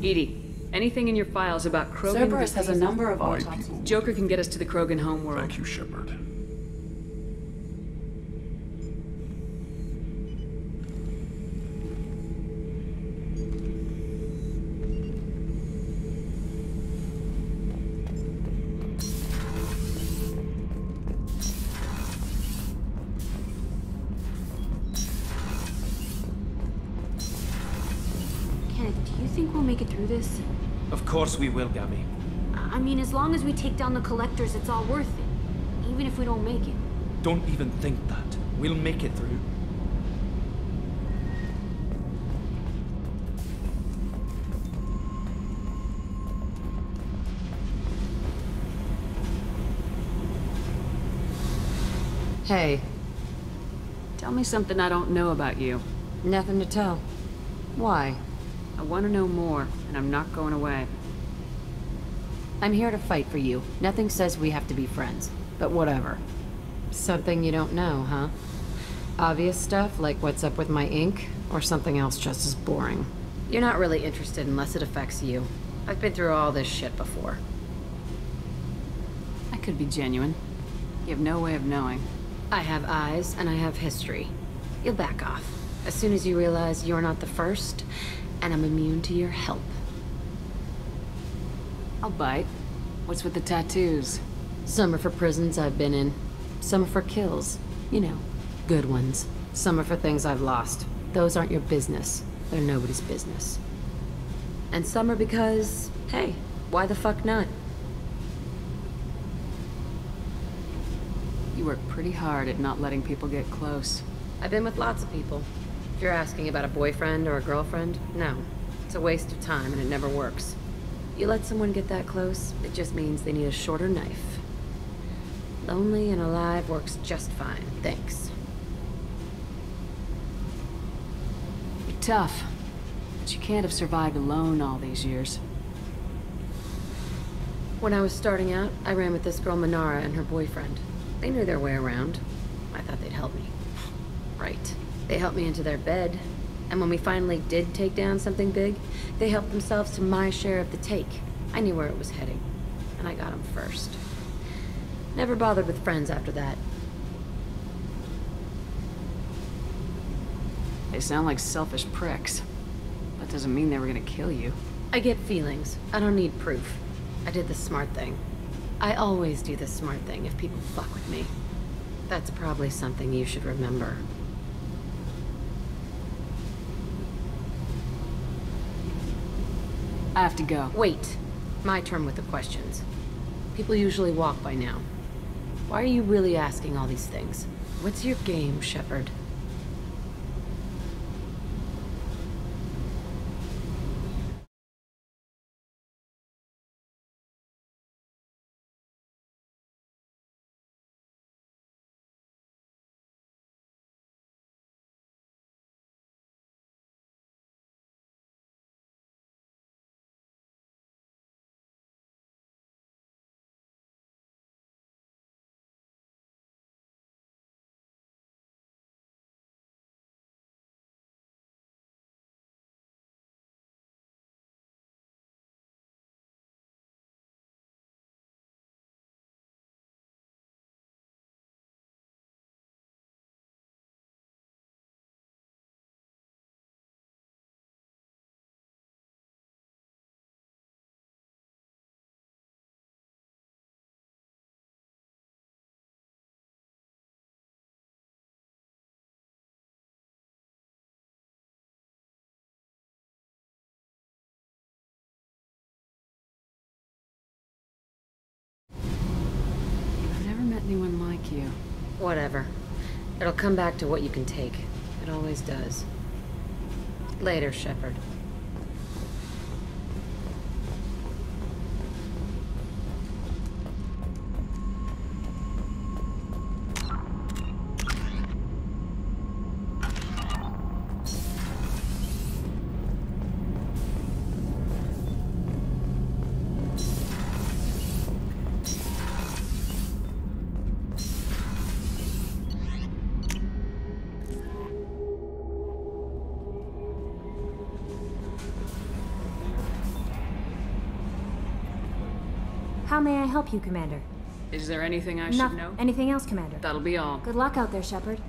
EDI, anything in your files about Krogan... Cerberus has a number of autopsies. Joker can get us to the Krogan homeworld. Thank you, Shepard. Do you think we'll make it through this? Of course we will, Gabby. I mean, as long as we take down the Collectors, it's all worth it. Even if we don't make it. Don't even think that. We'll make it through. Hey. Tell me something I don't know about you. Nothing to tell. Why? I want to know more, and I'm not going away. I'm here to fight for you. Nothing says we have to be friends, but whatever. Something you don't know, huh? Obvious stuff, like what's up with my ink, or something else just as boring? You're not really interested unless it affects you. I've been through all this shit before. I could be genuine. You have no way of knowing. I have eyes, and I have history. You'll back off. As soon as you realize you're not the first, and I'm immune to your help. I'll bite. What's with the tattoos? Some are for prisons I've been in. Some are for kills. You know, good ones. Some are for things I've lost. Those aren't your business. They're nobody's business. And some are because, hey, why the fuck not? You work pretty hard at not letting people get close. I've been with lots of people. If you're asking about a boyfriend or a girlfriend, no. It's a waste of time and it never works. You let someone get that close, it just means they need a shorter knife. Lonely and alive works just fine, thanks. You're tough, but you can't have survived alone all these years. When I was starting out, I ran with this girl Manara and her boyfriend. They knew their way around. I thought they'd help me. Right. They helped me into their bed. And when we finally did take down something big, they helped themselves to my share of the take. I knew where it was heading. And I got them first. Never bothered with friends after that. They sound like selfish pricks. That doesn't mean they were gonna kill you. I get feelings. I don't need proof. I did the smart thing. I always do the smart thing if people fuck with me. That's probably something you should remember. I have to go. Wait. My turn with the questions. People usually walk by now. Why are you really asking all these things? What's your game, Shepard? Anyone like you. Whatever. It'll come back to what you can take. It always does. Later, Shepard. How may I help you, Commander? Is there anything I should know? Anything else, Commander? That'll be all. Good luck out there, Shepard.